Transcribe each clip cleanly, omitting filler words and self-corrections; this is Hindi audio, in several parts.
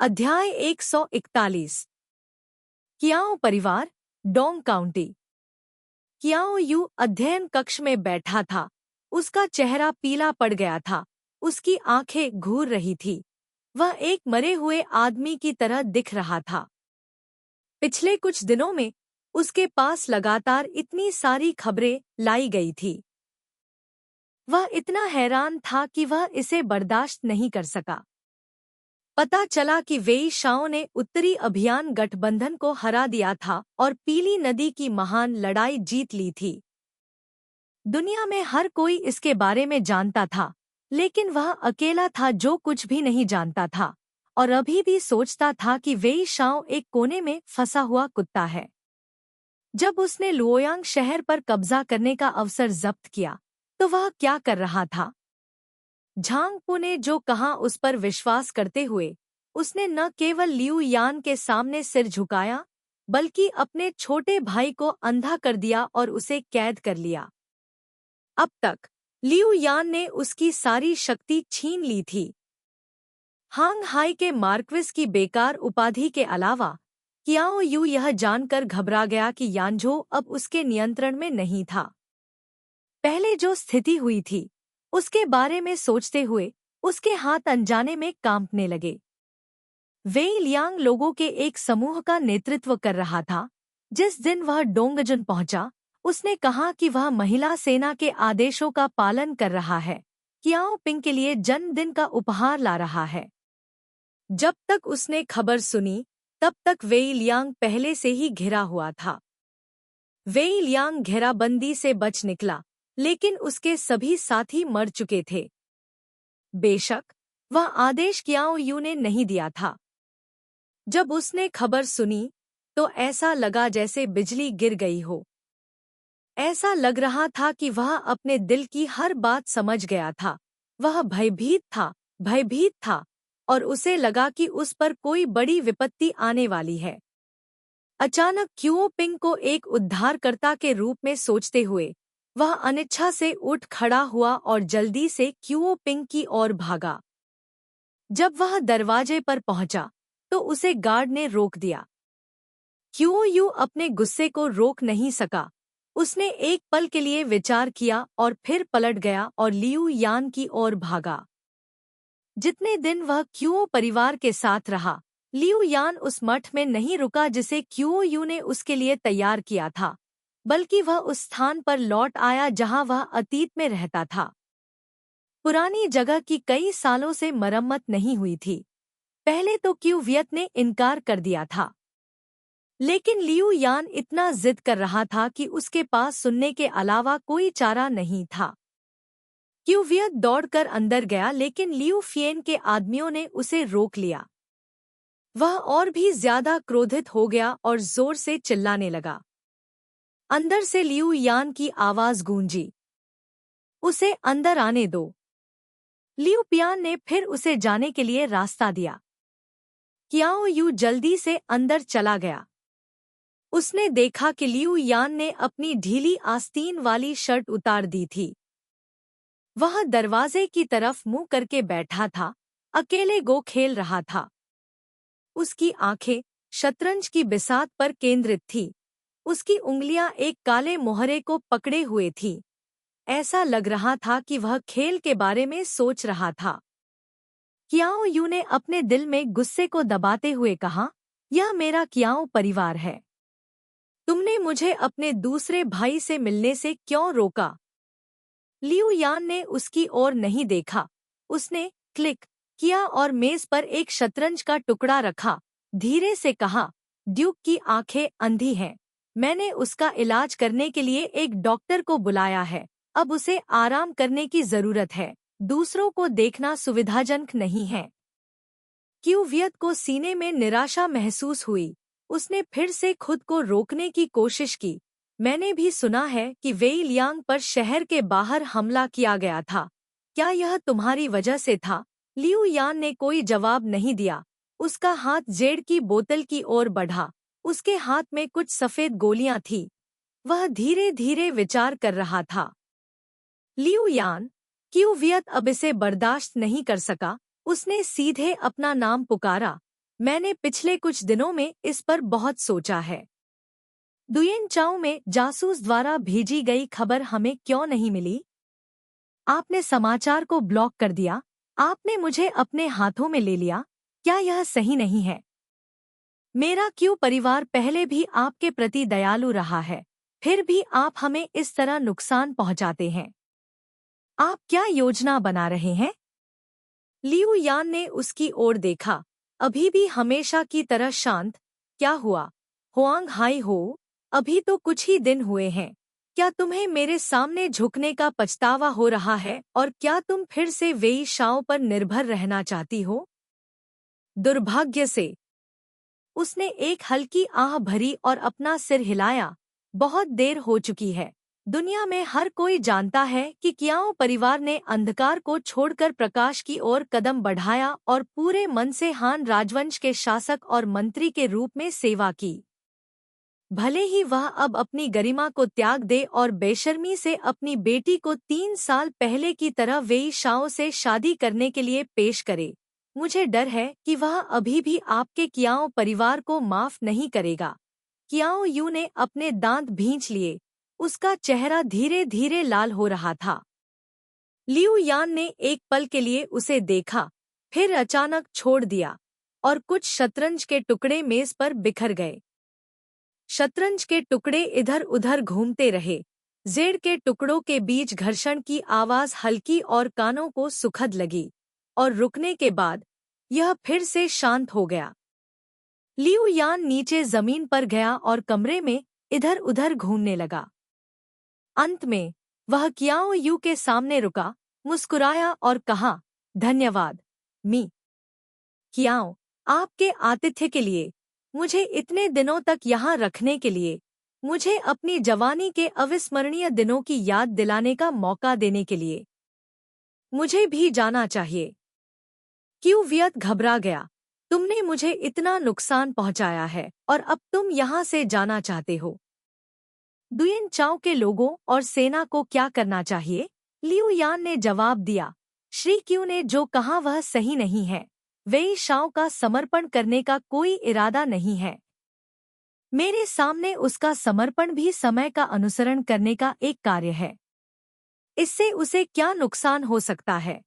अध्याय 141। कियाओ परिवार, डोंग काउंटी। कियाओ यू अध्ययन कक्ष में बैठा था। उसका चेहरा पीला पड़ गया था, उसकी आंखें घूर रही थी। वह एक मरे हुए आदमी की तरह दिख रहा था। पिछले कुछ दिनों में उसके पास लगातार इतनी सारी खबरें लाई गई थी। वह इतना हैरान था कि वह इसे बर्दाश्त नहीं कर सका। पता चला कि वेई शाओ ने उत्तरी अभियान गठबंधन को हरा दिया था और पीली नदी की महान लड़ाई जीत ली थी। दुनिया में हर कोई इसके बारे में जानता था, लेकिन वह अकेला था जो कुछ भी नहीं जानता था और अभी भी सोचता था कि वेई शाओ एक कोने में फंसा हुआ कुत्ता है। जब उसने लुओयांग शहर पर कब्जा करने का अवसर जब्त किया, तो वह क्या कर रहा था? झांगपू ने जो कहा उस पर विश्वास करते हुए उसने न केवल लियू यान के सामने सिर झुकाया, बल्कि अपने छोटे भाई को अंधा कर दिया और उसे कैद कर लिया। अब तक लियू यान ने उसकी सारी शक्ति छीन ली थी। हांग हाई के मार्क्विस की बेकार उपाधि के अलावा कियाओ यू यह जानकर घबरा गया कि यानझो अब उसके नियंत्रण में नहीं था। पहले जो स्थिति हुई थी उसके बारे में सोचते हुए उसके हाथ अनजाने में कांपने लगे। वेई लियांग लोगों के एक समूह का नेतृत्व कर रहा था। जिस दिन वह डोंगजुन पहुंचा, उसने कहा कि वह महिला सेना के आदेशों का पालन कर रहा है, कियाओ पिंग के लिए जन्मदिन का उपहार ला रहा है। जब तक उसने खबर सुनी, तब तक वेई लियांग पहले से ही घिरा हुआ था। वेई लियांग घेराबंदी से बच निकला, लेकिन उसके सभी साथी मर चुके थे। बेशक वह आदेश कियाओ यू ने नहीं दिया था। जब उसने खबर सुनी तो ऐसा लगा जैसे बिजली गिर गई हो। ऐसा लग रहा था कि वह अपने दिल की हर बात समझ गया था। वह भयभीत था और उसे लगा कि उस पर कोई बड़ी विपत्ति आने वाली है। अचानक क्यूओ पिंग को एक उद्धारकर्ता के रूप में सोचते हुए वह अनिच्छा से उठ खड़ा हुआ और जल्दी से क्यूओ पिंग की ओर भागा। जब वह दरवाजे पर पहुंचा तो उसे गार्ड ने रोक दिया। क्यूओ यू अपने गुस्से को रोक नहीं सका। उसने एक पल के लिए विचार किया और फिर पलट गया और लियू यान की ओर भागा। जितने दिन वह क्यूओ परिवार के साथ रहा, लियू यान उस मठ में नहीं रुका जिसे क्यूओ यू ने उसके लिए तैयार किया था, बल्कि वह उस स्थान पर लौट आया जहां वह अतीत में रहता था। पुरानी जगह की कई सालों से मरम्मत नहीं हुई थी। पहले तो क्यू वियत ने इनकार कर दिया था, लेकिन लियू यान इतना जिद कर रहा था कि उसके पास सुनने के अलावा कोई चारा नहीं था। क्यू वियत दौड़कर अंदर गया, लेकिन लियू फियन के आदमियों ने उसे रोक लिया। वह और भी ज्यादा क्रोधित हो गया और जोर से चिल्लाने लगा। अंदर से लियू यान की आवाज गूंजी, उसे अंदर आने दो। लियू पियान ने फिर उसे जाने के लिए रास्ता दिया। कियाओ यू जल्दी से अंदर चला गया। उसने देखा कि लियू यान ने अपनी ढीली आस्तीन वाली शर्ट उतार दी थी। वह दरवाजे की तरफ मुंह करके बैठा था, अकेले गो खेल रहा था। उसकी आंखें शतरंज की बिसात पर केंद्रित थी। उसकी उंगलियां एक काले मोहरे को पकड़े हुए थीं। ऐसा लग रहा था कि वह खेल के बारे में सोच रहा था। कियाओ यू ने अपने दिल में गुस्से को दबाते हुए कहा, यह मेरा कियाओ परिवार है। तुमने मुझे अपने दूसरे भाई से मिलने से क्यों रोका? लियू यान ने उसकी ओर नहीं देखा। उसने क्लिक किया और मेज पर एक शतरंज का टुकड़ा रखा। धीरे से कहा, ड्यूक की आंखें अंधी हैं। मैंने उसका इलाज करने के लिए एक डॉक्टर को बुलाया है। अब उसे आराम करने की जरूरत है। दूसरों को देखना सुविधाजनक नहीं है। क्यू वियत को सीने में निराशा महसूस हुई। उसने फिर से खुद को रोकने की कोशिश की। मैंने भी सुना है कि वेई लियांग पर शहर के बाहर हमला किया गया था। क्या यह तुम्हारी वजह से था? लियू यान ने कोई जवाब नहीं दिया। उसका हाथ जेड की बोतल की ओर बढ़ा। उसके हाथ में कुछ सफेद गोलियां थीं। वह धीरे धीरे विचार कर रहा था। लियू यान, क्यू वियत अब इसे बर्दाश्त नहीं कर सका। उसने सीधे अपना नाम पुकारा। मैंने पिछले कुछ दिनों में इस पर बहुत सोचा है। दुयेन चाओ में जासूस द्वारा भेजी गई खबर हमें क्यों नहीं मिली? आपने समाचार को ब्लॉक कर दिया। आपने मुझे अपने हाथों में ले लिया। क्या यह सही नहीं है? मेरा क्यों परिवार पहले भी आपके प्रति दयालु रहा है, फिर भी आप हमें इस तरह नुकसान पहुंचाते हैं। आप क्या योजना बना रहे हैं? लियू यान ने उसकी ओर देखा, अभी भी हमेशा की तरह शांत। क्या हुआ, हुआंग हाई हो? अभी तो कुछ ही दिन हुए हैं। क्या तुम्हें मेरे सामने झुकने का पछतावा हो रहा है और क्या तुम फिर से वेई शाओ पर निर्भर रहना चाहती हो? दुर्भाग्य से। उसने एक हल्की आह भरी और अपना सिर हिलाया। बहुत देर हो चुकी है। दुनिया में हर कोई जानता है कि क्याओ परिवार ने अंधकार को छोड़कर प्रकाश की ओर कदम बढ़ाया और पूरे मन से हान राजवंश के शासक और मंत्री के रूप में सेवा की। भले ही वह अब अपनी गरिमा को त्याग दे और बेशर्मी से अपनी बेटी को 3 साल पहले की तरह वेई शाओ से शादी करने के लिए पेश करे, मुझे डर है कि वह अभी भी आपके कियाओ परिवार को माफ नहीं करेगा। कियाओ यू ने अपने दांत भींच लिए। उसका चेहरा धीरे धीरे लाल हो रहा था। लियू यान ने एक पल के लिए उसे देखा, फिर अचानक छोड़ दिया और कुछ शतरंज के टुकड़े मेज पर बिखर गए। शतरंज के टुकड़े इधर उधर घूमते रहे। जेड के टुकड़ों के बीच घर्षण की आवाज हल्की और कानों को सुखद लगी, और रुकने के बाद यह फिर से शांत हो गया। लियू यान नीचे जमीन पर गया और कमरे में इधर उधर घूमने लगा। अंत में वह कियाओ यू के सामने रुका, मुस्कुराया और कहा, धन्यवाद मी। कियाओ, आपके आतिथ्य के लिए, मुझे इतने दिनों तक यहाँ रखने के लिए, मुझे अपनी जवानी के अविस्मरणीय दिनों की याद दिलाने का मौका देने के लिए। मुझे भी जाना चाहिए। क्यों वियत घबरा गया। तुमने मुझे इतना नुकसान पहुंचाया है और अब तुम यहाँ से जाना चाहते हो। दुयेन चाओ के लोगों और सेना को क्या करना चाहिए? लियू यान ने जवाब दिया, श्री क्यू ने जो कहा वह सही नहीं है। वेई शाओ का समर्पण करने का कोई इरादा नहीं है। मेरे सामने उसका समर्पण भी समय का अनुसरण करने का एक कार्य है। इससे उसे क्या नुकसान हो सकता है?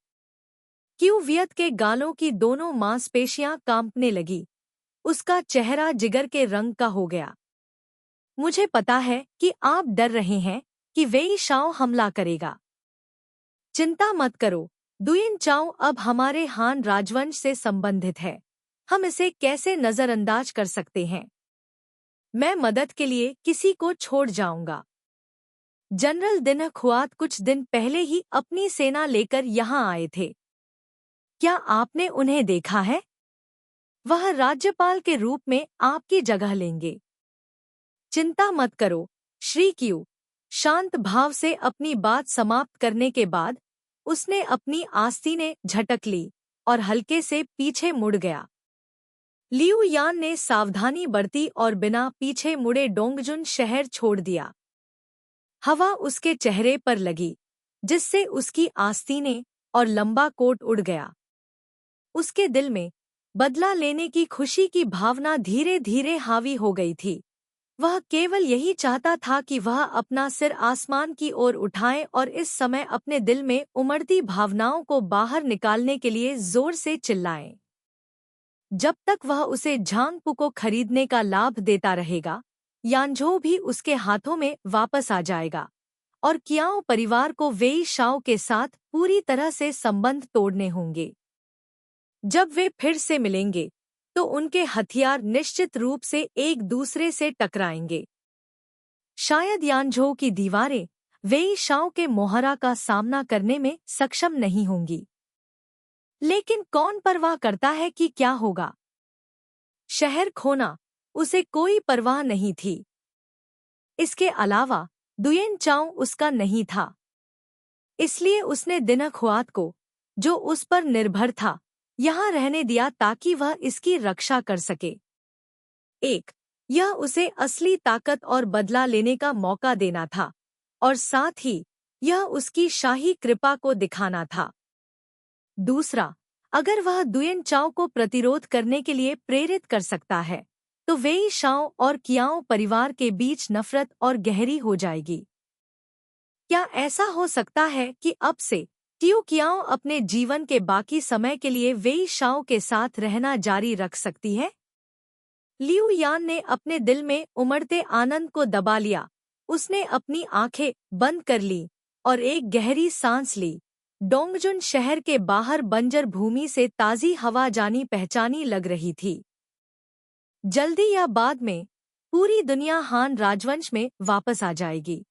क्यों वियत के गालों की दोनों मांसपेशियां कांपने लगी। उसका चेहरा जिगर के रंग का हो गया। मुझे पता है कि आप डर रहे हैं कि वेई शाओ हमला करेगा। चिंता मत करो, दुयेन चाओ अब हमारे हान राजवंश से संबंधित है। हम इसे कैसे नजरअंदाज कर सकते हैं? मैं मदद के लिए किसी को छोड़ जाऊंगा। जनरल दिनह खुआत कुछ दिन पहले ही अपनी सेना लेकर यहाँ आए थे। क्या आपने उन्हें देखा है? वह राज्यपाल के रूप में आपकी जगह लेंगे। चिंता मत करो, श्री क्यू। शांत भाव से अपनी बात समाप्त करने के बाद उसने अपनी आस्तीनें झटक ली और हल्के से पीछे मुड़ गया। लियू यान ने सावधानी बरती और बिना पीछे मुड़े डोंगजुन शहर छोड़ दिया। हवा उसके चेहरे पर लगी, जिससे उसकी आस्तीनें और लंबा कोट उड़ गया। उसके दिल में बदला लेने की खुशी की भावना धीरे धीरे हावी हो गई थी। वह केवल यही चाहता था कि वह अपना सिर आसमान की ओर उठाए और इस समय अपने दिल में उमड़ती भावनाओं को बाहर निकालने के लिए जोर से चिल्लाए। जब तक वह उसे झांगपू को खरीदने का लाभ देता रहेगा, यानझो भी उसके हाथों में वापस आ जाएगा और कियाओ परिवार को वेई शाओ के साथ पूरी तरह से संबंध तोड़ने होंगे। जब वे फिर से मिलेंगे तो उनके हथियार निश्चित रूप से एक दूसरे से टकराएंगे। शायद यानझो की दीवारें वेई शाओ के मोहरा का सामना करने में सक्षम नहीं होंगी, लेकिन कौन परवाह करता है कि क्या होगा? शहर खोना उसे कोई परवाह नहीं थी। इसके अलावा दुयेन चाओ उसका नहीं था। इसलिए उसने दिनह खुआत को, जो उस पर निर्भर था, यहाँ रहने दिया ताकि वह इसकी रक्षा कर सके। यह उसे असली ताकत और बदला लेने का मौका देना था, और साथ ही यह उसकी शाही कृपा को दिखाना था। दूसरा, अगर वह दुयन चाओ को प्रतिरोध करने के लिए प्रेरित कर सकता है, तो वेई शाओ और कियाओ परिवार के बीच नफरत और गहरी हो जाएगी। क्या ऐसा हो सकता है कि अब से टियो कियाओ अपने जीवन के बाकी समय के लिए वेई शाओ के साथ रहना जारी रख सकती है? लियू यान ने अपने दिल में उमड़ते आनंद को दबा लिया। उसने अपनी आंखें बंद कर ली और एक गहरी सांस ली। डोंगजुन शहर के बाहर बंजर भूमि से ताज़ी हवा जानी पहचानी लग रही थी। जल्दी या बाद में पूरी दुनिया हान राजवंश में वापस आ जाएगी।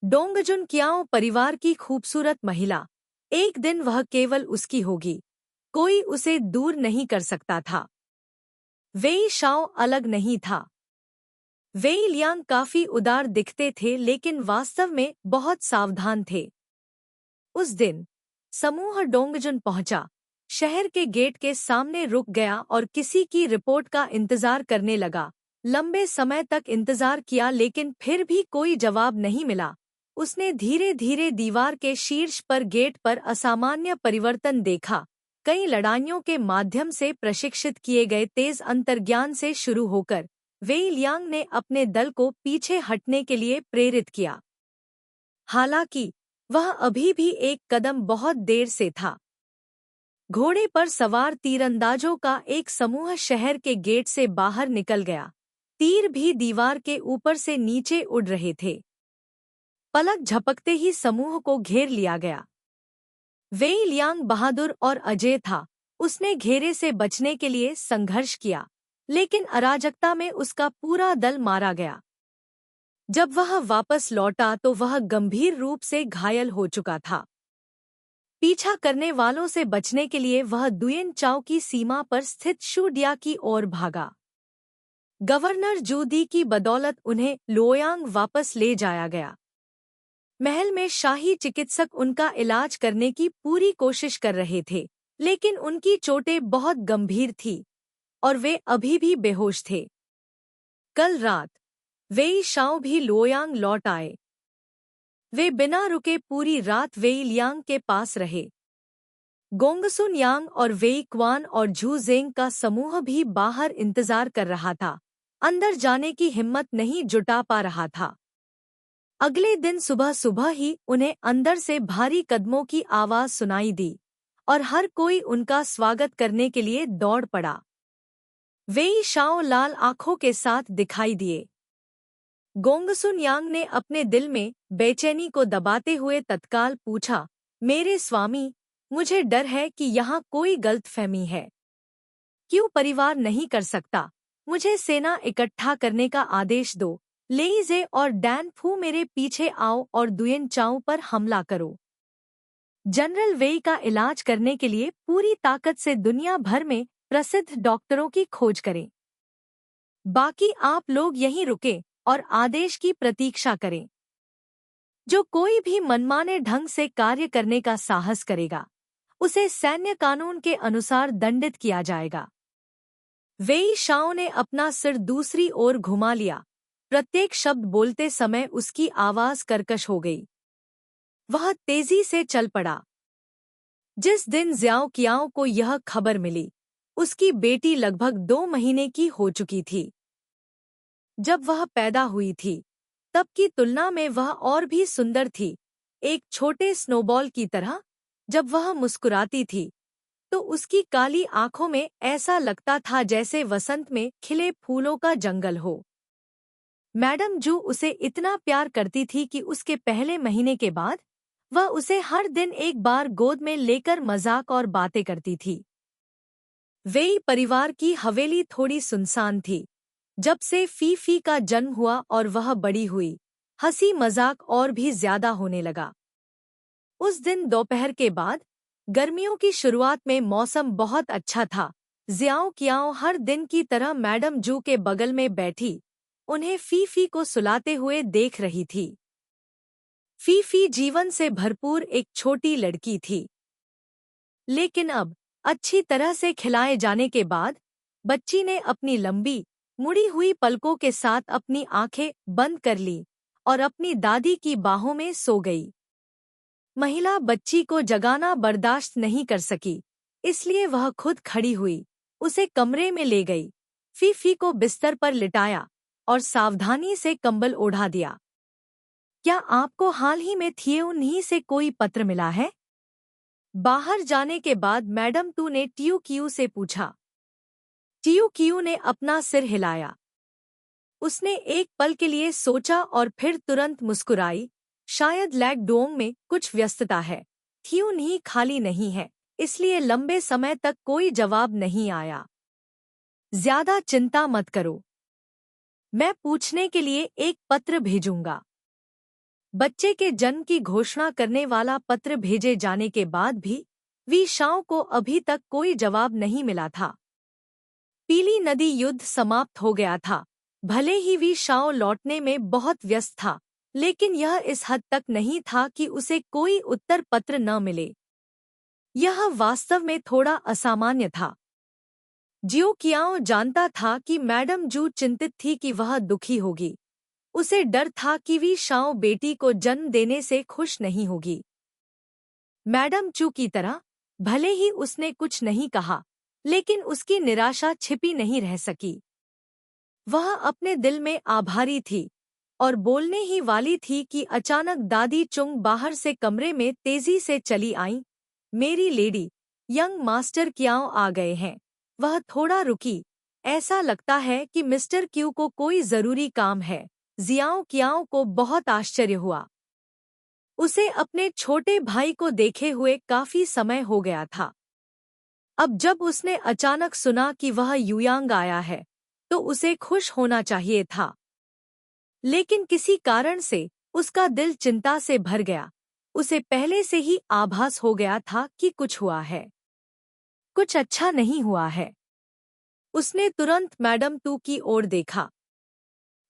डोंगजुन कियाओ परिवार की खूबसूरत महिला, एक दिन वह केवल उसकी होगी। कोई उसे दूर नहीं कर सकता था। वेई शाओ अलग नहीं था। वेई लियांग काफी उदार दिखते थे लेकिन वास्तव में बहुत सावधान थे। उस दिन समूह डोंगजुन पहुंचा, शहर के गेट के सामने रुक गया और किसी की रिपोर्ट का इंतजार करने लगा। लंबे समय तक इंतजार किया लेकिन फिर भी कोई जवाब नहीं मिला। उसने धीरे धीरे दीवार के शीर्ष पर गेट पर असामान्य परिवर्तन देखा। कई लड़ाइयों के माध्यम से प्रशिक्षित किए गए तेज अंतर्ज्ञान से शुरू होकर वेई लियांग ने अपने दल को पीछे हटने के लिए प्रेरित किया। हालांकि वह अभी भी एक कदम बहुत देर से था। घोड़े पर सवार तीरंदाजों का एक समूह शहर के गेट से बाहर निकल गया। तीर भी दीवार के ऊपर से नीचे उड़ रहे थे। पलक झपकते ही समूह को घेर लिया गया। वेई लियांग बहादुर और अजेय था। उसने घेरे से बचने के लिए संघर्ष किया, लेकिन अराजकता में उसका पूरा दल मारा गया। जब वह वापस लौटा तो वह गंभीर रूप से घायल हो चुका था। पीछा करने वालों से बचने के लिए वह दुयन चाओ की सीमा पर स्थित शूडिया की ओर भागा। गवर्नर जू दी की बदौलत उन्हें लोयांग वापस ले जाया गया। महल में शाही चिकित्सक उनका इलाज करने की पूरी कोशिश कर रहे थे, लेकिन उनकी चोटें बहुत गंभीर थी और वे अभी भी बेहोश थे। कल रात वेई शाओ भी लोयांग लौट आए। वे बिना रुके पूरी रात वेई लियांग के पास रहे। गोंगसुन यांग और वेई क्वान और झू जेंग का समूह भी बाहर इंतजार कर रहा था, अंदर जाने की हिम्मत नहीं जुटा पा रहा था। अगले दिन सुबह सुबह ही उन्हें अंदर से भारी कदमों की आवाज सुनाई दी और हर कोई उनका स्वागत करने के लिए दौड़ पड़ा। वेई शाओ लाल आंखों के साथ दिखाई दिए। गोंगसुन यांग ने अपने दिल में बेचैनी को दबाते हुए तत्काल पूछा, मेरे स्वामी, मुझे डर है कि यहाँ कोई गलतफहमी है। क्यों परिवार नहीं कर सकता? मुझे सेना इकट्ठा करने का आदेश दो। लेइजे और डैन फू मेरे पीछे आओ और दुयन चाओ पर हमला करो। जनरल वेई का इलाज करने के लिए पूरी ताकत से दुनिया भर में प्रसिद्ध डॉक्टरों की खोज करें। बाकी आप लोग यहीं रुकें और आदेश की प्रतीक्षा करें। जो कोई भी मनमाने ढंग से कार्य करने का साहस करेगा, उसे सैन्य कानून के अनुसार दंडित किया जाएगा। वेई शाओ ने अपना सिर दूसरी ओर घुमा लिया। प्रत्येक शब्द बोलते समय उसकी आवाज कर्कश हो गई। वह तेजी से चल पड़ा। जिस दिन ज्याओ कियाओ को यह खबर मिली, उसकी बेटी लगभग 2 महीने की हो चुकी थी। जब वह पैदा हुई थी, तब की तुलना में वह और भी सुंदर थी, एक छोटे स्नोबॉल की तरह। जब वह मुस्कुराती थी, तो उसकी काली आंखों में ऐसा लगता था जैसे वसंत में खिले फूलों का जंगल हो। मैडम जू उसे इतना प्यार करती थी कि उसके पहले महीने के बाद वह उसे हर दिन एक बार गोद में लेकर मजाक और बातें करती थी। वेई परिवार की हवेली थोड़ी सुनसान थी। जब से फीफी का जन्म हुआ और वह बड़ी हुई, हंसी मजाक और भी ज्यादा होने लगा। उस दिन दोपहर के बाद गर्मियों की शुरुआत में मौसम बहुत अच्छा था। ज्याओ कियाओ हर दिन की तरह मैडम जू के बगल में बैठी उन्हें फीफी को सुलाते हुए देख रही थी। फीफी जीवन से भरपूर एक छोटी लड़की थी, लेकिन अब अच्छी तरह से खिलाए जाने के बाद बच्ची ने अपनी लंबी मुड़ी हुई पलकों के साथ अपनी आंखें बंद कर ली और अपनी दादी की बाहों में सो गई। महिला बच्ची को जगाना बर्दाश्त नहीं कर सकी। इसलिए वह खुद खड़ी हुई, उसे कमरे में ले गई, फीफी को बिस्तर पर लिटाया और सावधानी से कंबल ओढ़ा दिया। क्या आपको हाल ही में थियोन्ही से कोई पत्र मिला है? बाहर जाने के बाद मैडम तू ने टियो कियू से पूछा। टियो कियू ने अपना सिर हिलाया। उसने एक पल के लिए सोचा और फिर तुरंत मुस्कुराई। शायद लैगडोंग में कुछ व्यस्तता है। थियोन्ही खाली नहीं है, इसलिए लंबे समय तक कोई जवाब नहीं आया। ज्यादा चिंता मत करो, मैं पूछने के लिए एक पत्र भेजूंगा। बच्चे के जन्म की घोषणा करने वाला पत्र भेजे जाने के बाद भी वी शाओ को अभी तक कोई जवाब नहीं मिला था। पीली नदी युद्ध समाप्त हो गया था। भले ही वी शाओ लौटने में बहुत व्यस्त था, लेकिन यह इस हद तक नहीं था कि उसे कोई उत्तर पत्र न मिले। यह वास्तव में थोड़ा असामान्य था। जियो कियाओ जानता था कि मैडम जू चिंतित थी कि वह दुखी होगी। उसे डर था कि वी शाओ बेटी को जन्म देने से खुश नहीं होगी। मैडम चू की तरह भले ही उसने कुछ नहीं कहा, लेकिन उसकी निराशा छिपी नहीं रह सकी। वह अपने दिल में आभारी थी और बोलने ही वाली थी कि अचानक दादी चुंग बाहर से कमरे में तेजी से चली आईं। मेरी लेडी, यंग मास्टर कियाओ आ गए हैं। वह थोड़ा रुकी। ऐसा लगता है कि मिस्टर क्यू को कोई जरूरी काम है। जियाओ कियाओ को बहुत आश्चर्य हुआ। उसे अपने छोटे भाई को देखे हुए काफी समय हो गया था। अब जब उसने अचानक सुना कि वह युयांग आया है, तो उसे खुश होना चाहिए था। लेकिन किसी कारण से उसका दिल चिंता से भर गया। उसे पहले से ही आभास हो गया था कि कुछ हुआ है, कुछ अच्छा नहीं हुआ है। उसने तुरंत मैडम तू की ओर देखा।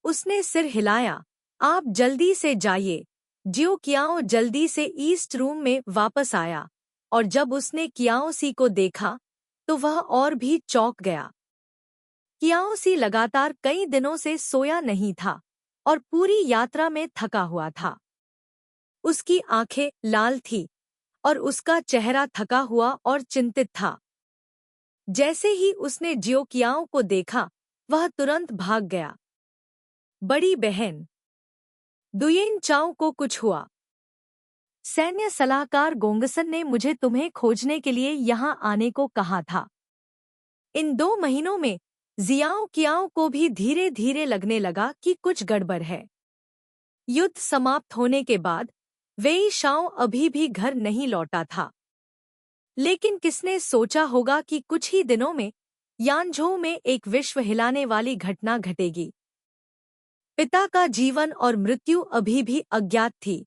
उसने सिर हिलाया। आप जल्दी से जाइए। जियो कियाओ जल्दी से ईस्ट रूम में वापस आया और जब उसने कियाओ सी को देखा तो वह और भी चौंक गया। कियाओ सी लगातार कई दिनों से सोया नहीं था और पूरी यात्रा में थका हुआ था। उसकी आंखें लाल थीं और उसका चेहरा थका हुआ और चिंतित था। जैसे ही उसने जियो कियाओ को देखा, वह तुरंत भाग गया। बड़ी बहन दुयेन चाओ को कुछ हुआ। सैन्य सलाहकार गोंगसन ने मुझे तुम्हें खोजने के लिए यहाँ आने को कहा था। इन 2 महीनों में जियाओ कियाओ को भी धीरे धीरे लगने लगा कि कुछ गड़बड़ है। युद्ध समाप्त होने के बाद वेई शाओ अभी भी घर नहीं लौटा था। लेकिन किसने सोचा होगा कि कुछ ही दिनों में यानझोउ में एक विश्व हिलाने वाली घटना घटेगी। पिता का जीवन और मृत्यु अभी भी अज्ञात थी।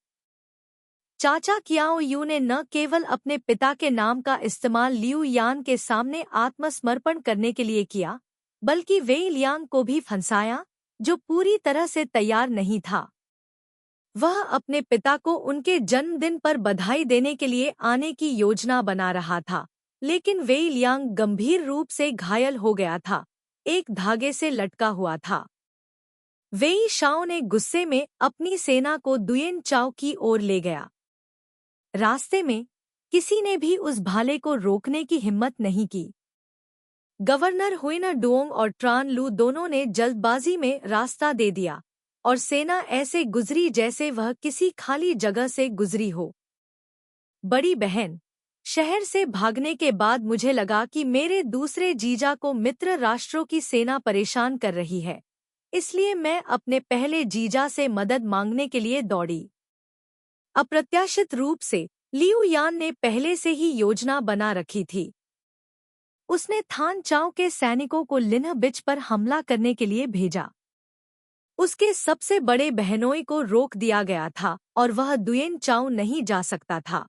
चाचा कियाओ यू ने न केवल अपने पिता के नाम का इस्तेमाल लियू यान के सामने आत्मसमर्पण करने के लिए किया, बल्कि वेई लियांग को भी फंसाया, जो पूरी तरह से तैयार नहीं था। वह अपने पिता को उनके जन्मदिन पर बधाई देने के लिए आने की योजना बना रहा था, लेकिन वेई लियांग गंभीर रूप से घायल हो गया था, एक धागे से लटका हुआ था। वेई शाओ ने गुस्से में अपनी सेना को दुयेन चाओ की ओर ले गया। रास्ते में किसी ने भी उस भाले को रोकने की हिम्मत नहीं की। गवर्नर हुइना डुओंग और ट्रान लू दोनों ने जल्दबाजी में रास्ता दे दिया और सेना ऐसे गुजरी जैसे वह किसी खाली जगह से गुजरी हो। बड़ी बहन, शहर से भागने के बाद मुझे लगा कि मेरे दूसरे जीजा को मित्र राष्ट्रों की सेना परेशान कर रही है, इसलिए मैं अपने पहले जीजा से मदद मांगने के लिए दौड़ी। अप्रत्याशित रूप से लियू यान ने पहले से ही योजना बना रखी थी। उसने थान चाओ के सैनिकों को लिन्ह बिच पर हमला करने के लिए भेजा। उसके सबसे बड़े बहनोई को रोक दिया गया था और वह दुयेन चाओ नहीं जा सकता था।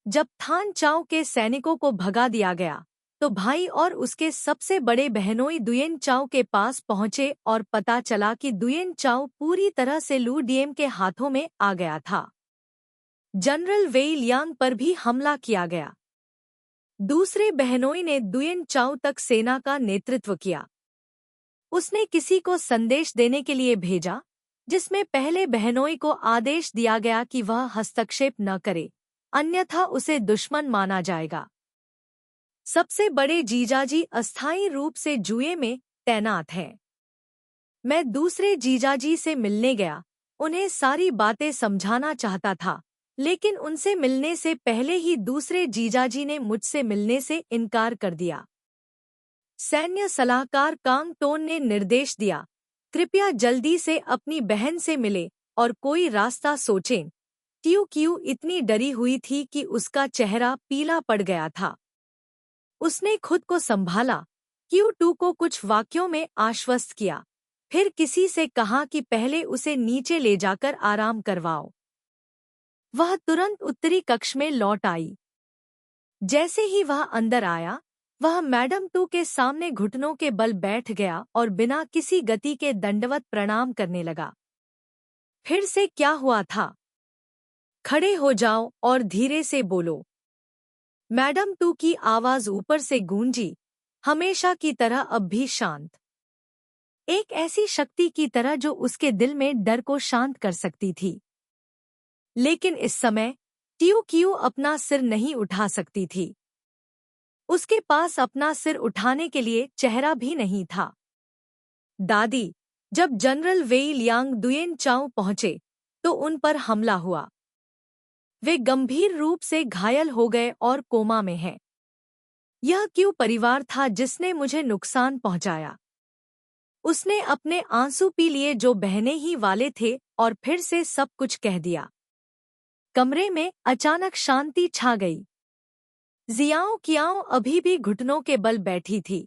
जब थान चाओ के सैनिकों को भगा दिया गया, तो भाई और उसके सबसे बड़े बहनोई दुयेन चाओ के पास पहुंचे और पता चला कि दुयेन चाओ पूरी तरह से लू डिएम के हाथों में आ गया था। जनरल वेई लियांग पर भी हमला किया गया। दूसरे बहनोई ने दुयेन चाओ तक सेना का नेतृत्व किया। उसने किसी को संदेश देने के लिए भेजा, जिसमें पहले बहनोई को आदेश दिया गया कि वह हस्तक्षेप न करे, अन्यथा उसे दुश्मन माना जाएगा। सबसे बड़े जीजाजी अस्थायी रूप से जुए में तैनात हैं। मैं दूसरे जीजाजी से मिलने गया, उन्हें सारी बातें समझाना चाहता था, लेकिन उनसे मिलने से पहले ही दूसरे जीजाजी ने मुझसे मिलने से इनकार कर दिया। सैन्य सलाहकार कांग टोन ने निर्देश दिया, कृपया जल्दी से अपनी बहन से मिले और कोई रास्ता सोचें। ट्यू क्यू इतनी डरी हुई थी कि उसका चेहरा पीला पड़ गया था। उसने खुद को संभाला, क्यू टू को कुछ वाक्यों में आश्वस्त किया, फिर किसी से कहा कि पहले उसे नीचे ले जाकर आराम करवाओ। वह तुरंत उत्तरी कक्ष में लौट आई। जैसे ही वह अंदर आया, वह मैडम टू के सामने घुटनों के बल बैठ गया और बिना किसी गति के दंडवत प्रणाम करने लगा। फिर से क्या हुआ था? खड़े हो जाओ और धीरे से बोलो। मैडम टू की आवाज ऊपर से गूंजी, हमेशा की तरह अब भी शांत। एक ऐसी शक्ति की तरह जो उसके दिल में डर को शांत कर सकती थी। लेकिन इस समय ट्यू क्यू अपना सिर नहीं उठा सकती थी। उसके पास अपना सिर उठाने के लिए चेहरा भी नहीं था। दादी, जब जनरल वेई लियांग दुयेन चाओ पहुंचे तो उन पर हमला हुआ। वे गंभीर रूप से घायल हो गए और कोमा में हैं। यह क्यों परिवार था जिसने मुझे नुकसान पहुंचाया? उसने अपने आंसू पी लिए जो बहने ही वाले थे और फिर से सब कुछ कह दिया। कमरे में अचानक शांति छा गई। जियाओ कियाओ अभी भी घुटनों के बल बैठी थी।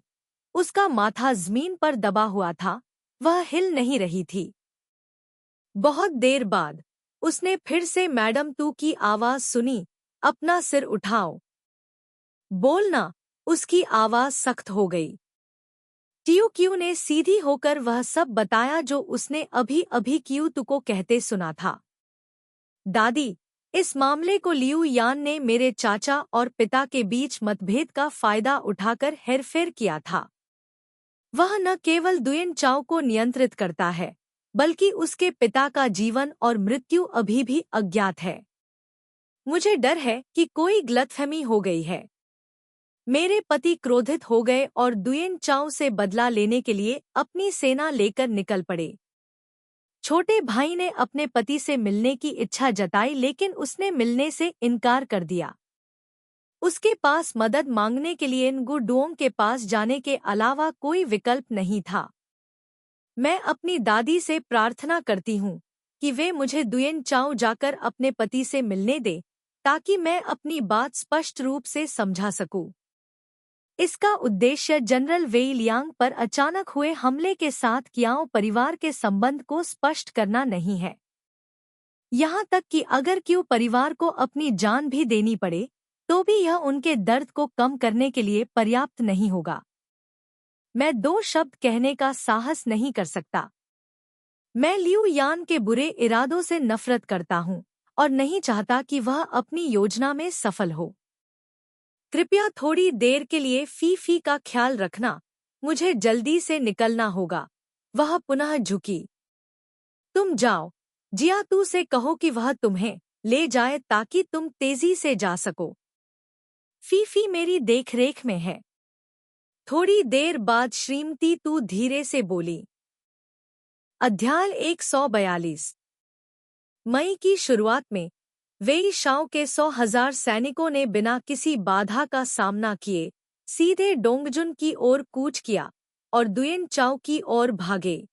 उसका माथा जमीन पर दबा हुआ था, वह हिल नहीं रही थी। बहुत देर बाद उसने फिर से मैडम टू की आवाज सुनी, अपना सिर उठाओ। बोलना। उसकी आवाज सख्त हो गई। ट्यू क्यू ने सीधी होकर वह सब बताया जो उसने अभी अभी क्यू टू को कहते सुना था। दादी, इस मामले को लियू यान ने मेरे चाचा और पिता के बीच मतभेद का फायदा उठाकर हेरफेर किया था। वह न केवल दुयेन चाओ को नियंत्रित करता है, बल्कि उसके पिता का जीवन और मृत्यु अभी भी अज्ञात है। मुझे डर है कि कोई गलतफहमी हो गई है। मेरे पति क्रोधित हो गए और दुयेन चाओ से बदला लेने के लिए अपनी सेना लेकर निकल पड़े। छोटे भाई ने अपने पति से मिलने की इच्छा जताई, लेकिन उसने मिलने से इनकार कर दिया। उसके पास मदद मांगने के लिए नगु डुओंग के पास जाने के अलावा कोई विकल्प नहीं था। मैं अपनी दादी से प्रार्थना करती हूँ कि वे मुझे दुयेन चाओ जाकर अपने पति से मिलने दे, ताकि मैं अपनी बात स्पष्ट रूप से समझा सकूं। इसका उद्देश्य जनरल वेई लियांग पर अचानक हुए हमले के साथ कियाओ परिवार के संबंध को स्पष्ट करना नहीं है। यहाँ तक कि अगर क्यू परिवार को अपनी जान भी देनी पड़े, तो भी यह उनके दर्द को कम करने के लिए पर्याप्त नहीं होगा। मैं दो शब्द कहने का साहस नहीं कर सकता। मैं लियू यान के बुरे इरादों से नफरत करता हूँ और नहीं चाहता कि वह अपनी योजना में सफल हो। कृपया थोड़ी देर के लिए फीफी का ख्याल रखना, मुझे जल्दी से निकलना होगा। वह पुनः झुकी। तुम जाओ, जियातू से कहो कि वह तुम्हें ले जाए ताकि तुम तेजी से जा सको। फीफी मेरी देखरेख में है। थोड़ी देर बाद श्रीमती तू धीरे से बोली। अध्याय 142। मई की शुरुआत में वेई शाओ के 100,000 सैनिकों ने बिना किसी बाधा का सामना किए सीधे डोंगजुन की ओर कूच किया और दुयेन चाओ की ओर भागे।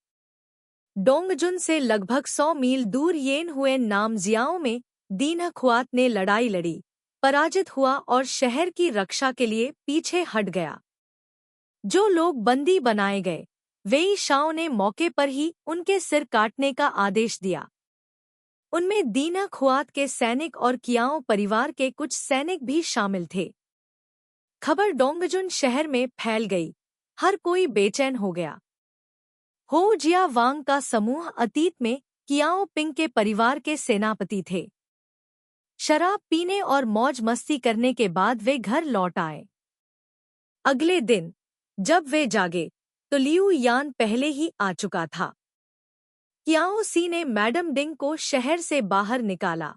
डोंगजुन से लगभग 100 मील दूर येन हुएन नाम जियाओ में दीन ख्वात ने लड़ाई लड़ी, पराजित हुआ और शहर की रक्षा के लिए पीछे हट गया। जो लोग बंदी बनाए गए, वेई शाओ ने मौके पर ही उनके सिर काटने का आदेश दिया। उनमें दीना ख्वात के सैनिक और कियाओ परिवार के कुछ सैनिक भी शामिल थे। खबर डोंगजुन शहर में फैल गई, हर कोई बेचैन हो गया। हो जिया वांग का समूह अतीत में कियाओ पिंग के परिवार के सेनापति थे। शराब पीने और मौज मस्ती करने के बाद वे घर लौट आए। अगले दिन जब वे जागे तो लियू यान पहले ही आ चुका था। कियाओ सी ने मैडम डिंग को शहर से बाहर निकाला।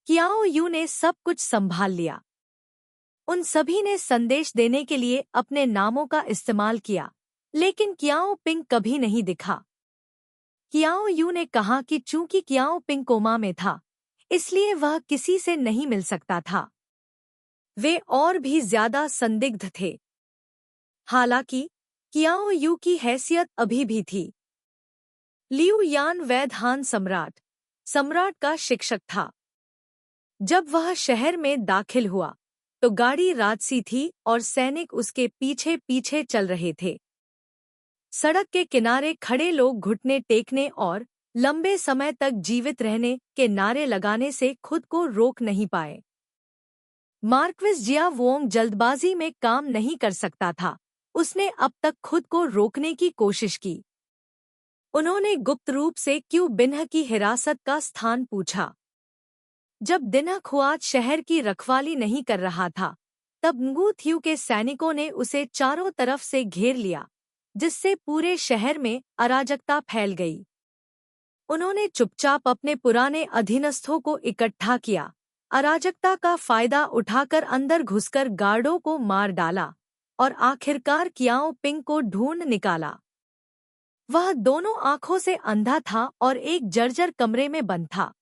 कियाओ यू ने सब कुछ संभाल लिया। उन सभी ने संदेश देने के लिए अपने नामों का इस्तेमाल किया, लेकिन कियाओ पिंग कभी नहीं दिखा। कियाओ यू ने कहा कि चूंकि कियाओ पिंग कोमा में था, इसलिए वह किसी से नहीं मिल सकता था। वे और भी ज्यादा संदिग्ध थे। हालांकि कियाओ यू की हैसियत अभी भी थी। लियू यान वैद हान सम्राट का शिक्षक था। जब वह शहर में दाखिल हुआ तो गाड़ी राजसी थी और सैनिक उसके पीछे पीछे चल रहे थे। सड़क के किनारे खड़े लोग घुटने टेकने और लंबे समय तक जीवित रहने के नारे लगाने से खुद को रोक नहीं पाए। मार्क्विस जिया वोंग जल्दबाजी में काम नहीं कर सकता था। उसने अब तक खुद को रोकने की कोशिश की। उन्होंने गुप्त रूप से क्यू बिन्ह की हिरासत का स्थान पूछा। जब दिन्ह खुआत शहर की रखवाली नहीं कर रहा था, तब ngू थियू के सैनिकों ने उसे चारों तरफ से घेर लिया, जिससे पूरे शहर में अराजकता फैल गई। उन्होंने चुपचाप अपने पुराने अधीनस्थों को इकट्ठा किया, अराजकता का फायदा उठाकर अंदर घुसकर गार्डों को मार डाला और आखिरकार कियाओ पिंग को ढूंढ निकाला। वह दोनों आंखों से अंधा था और एक जर्जर कमरे में बंद था।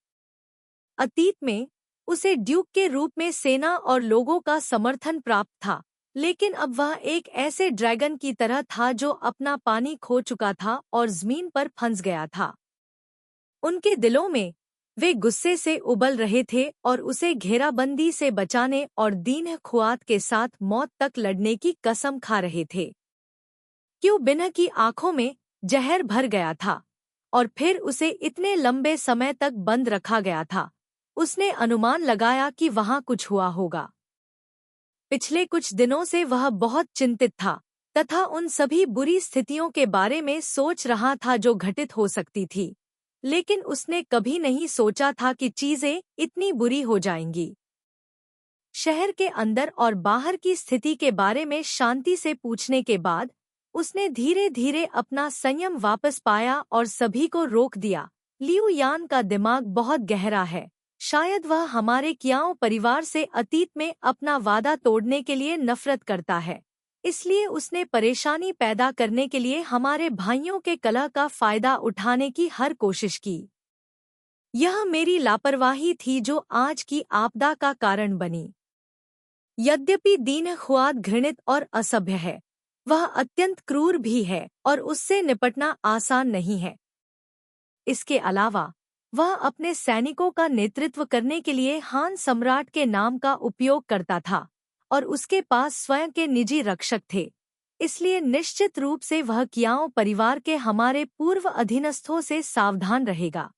अतीत में उसे ड्यूक के रूप में सेना और लोगों का समर्थन प्राप्त था, लेकिन अब वह एक ऐसे ड्रैगन की तरह था जो अपना पानी खो चुका था और जमीन पर फंस गया था। उनके दिलों में वे गुस्से से उबल रहे थे और उसे घेराबंदी से बचाने और दीन खुआत के साथ मौत तक लड़ने की कसम खा रहे थे। क्यों बिन्ह की आंखों में जहर भर गया था और फिर उसे इतने लंबे समय तक बंद रखा गया था। उसने अनुमान लगाया कि वहां कुछ हुआ होगा। पिछले कुछ दिनों से वह बहुत चिंतित था तथा उन सभी बुरी स्थितियों के बारे में सोच रहा था जो घटित हो सकती थी, लेकिन उसने कभी नहीं सोचा था कि चीजें इतनी बुरी हो जाएंगी। शहर के अंदर और बाहर की स्थिति के बारे में शांति से पूछने के बाद उसने धीरे धीरे अपना संयम वापस पाया और सभी को रोक दिया। लियू यान का दिमाग बहुत गहरा है। शायद वह हमारे कियाओ परिवार से अतीत में अपना वादा तोड़ने के लिए नफरत करता है, इसलिए उसने परेशानी पैदा करने के लिए हमारे भाइयों के कलह का फायदा उठाने की हर कोशिश की। यह मेरी लापरवाही थी जो आज की आपदा का कारण बनी। यद्यपि दीन खुआत घृणित और असभ्य है, वह अत्यंत क्रूर भी है और उससे निपटना आसान नहीं है। इसके अलावा वह अपने सैनिकों का नेतृत्व करने के लिए हान सम्राट के नाम का उपयोग करता था और उसके पास स्वयं के निजी रक्षक थे, इसलिए निश्चित रूप से वह कियाओ परिवार के हमारे पूर्व अधीनस्थों से सावधान रहेगा।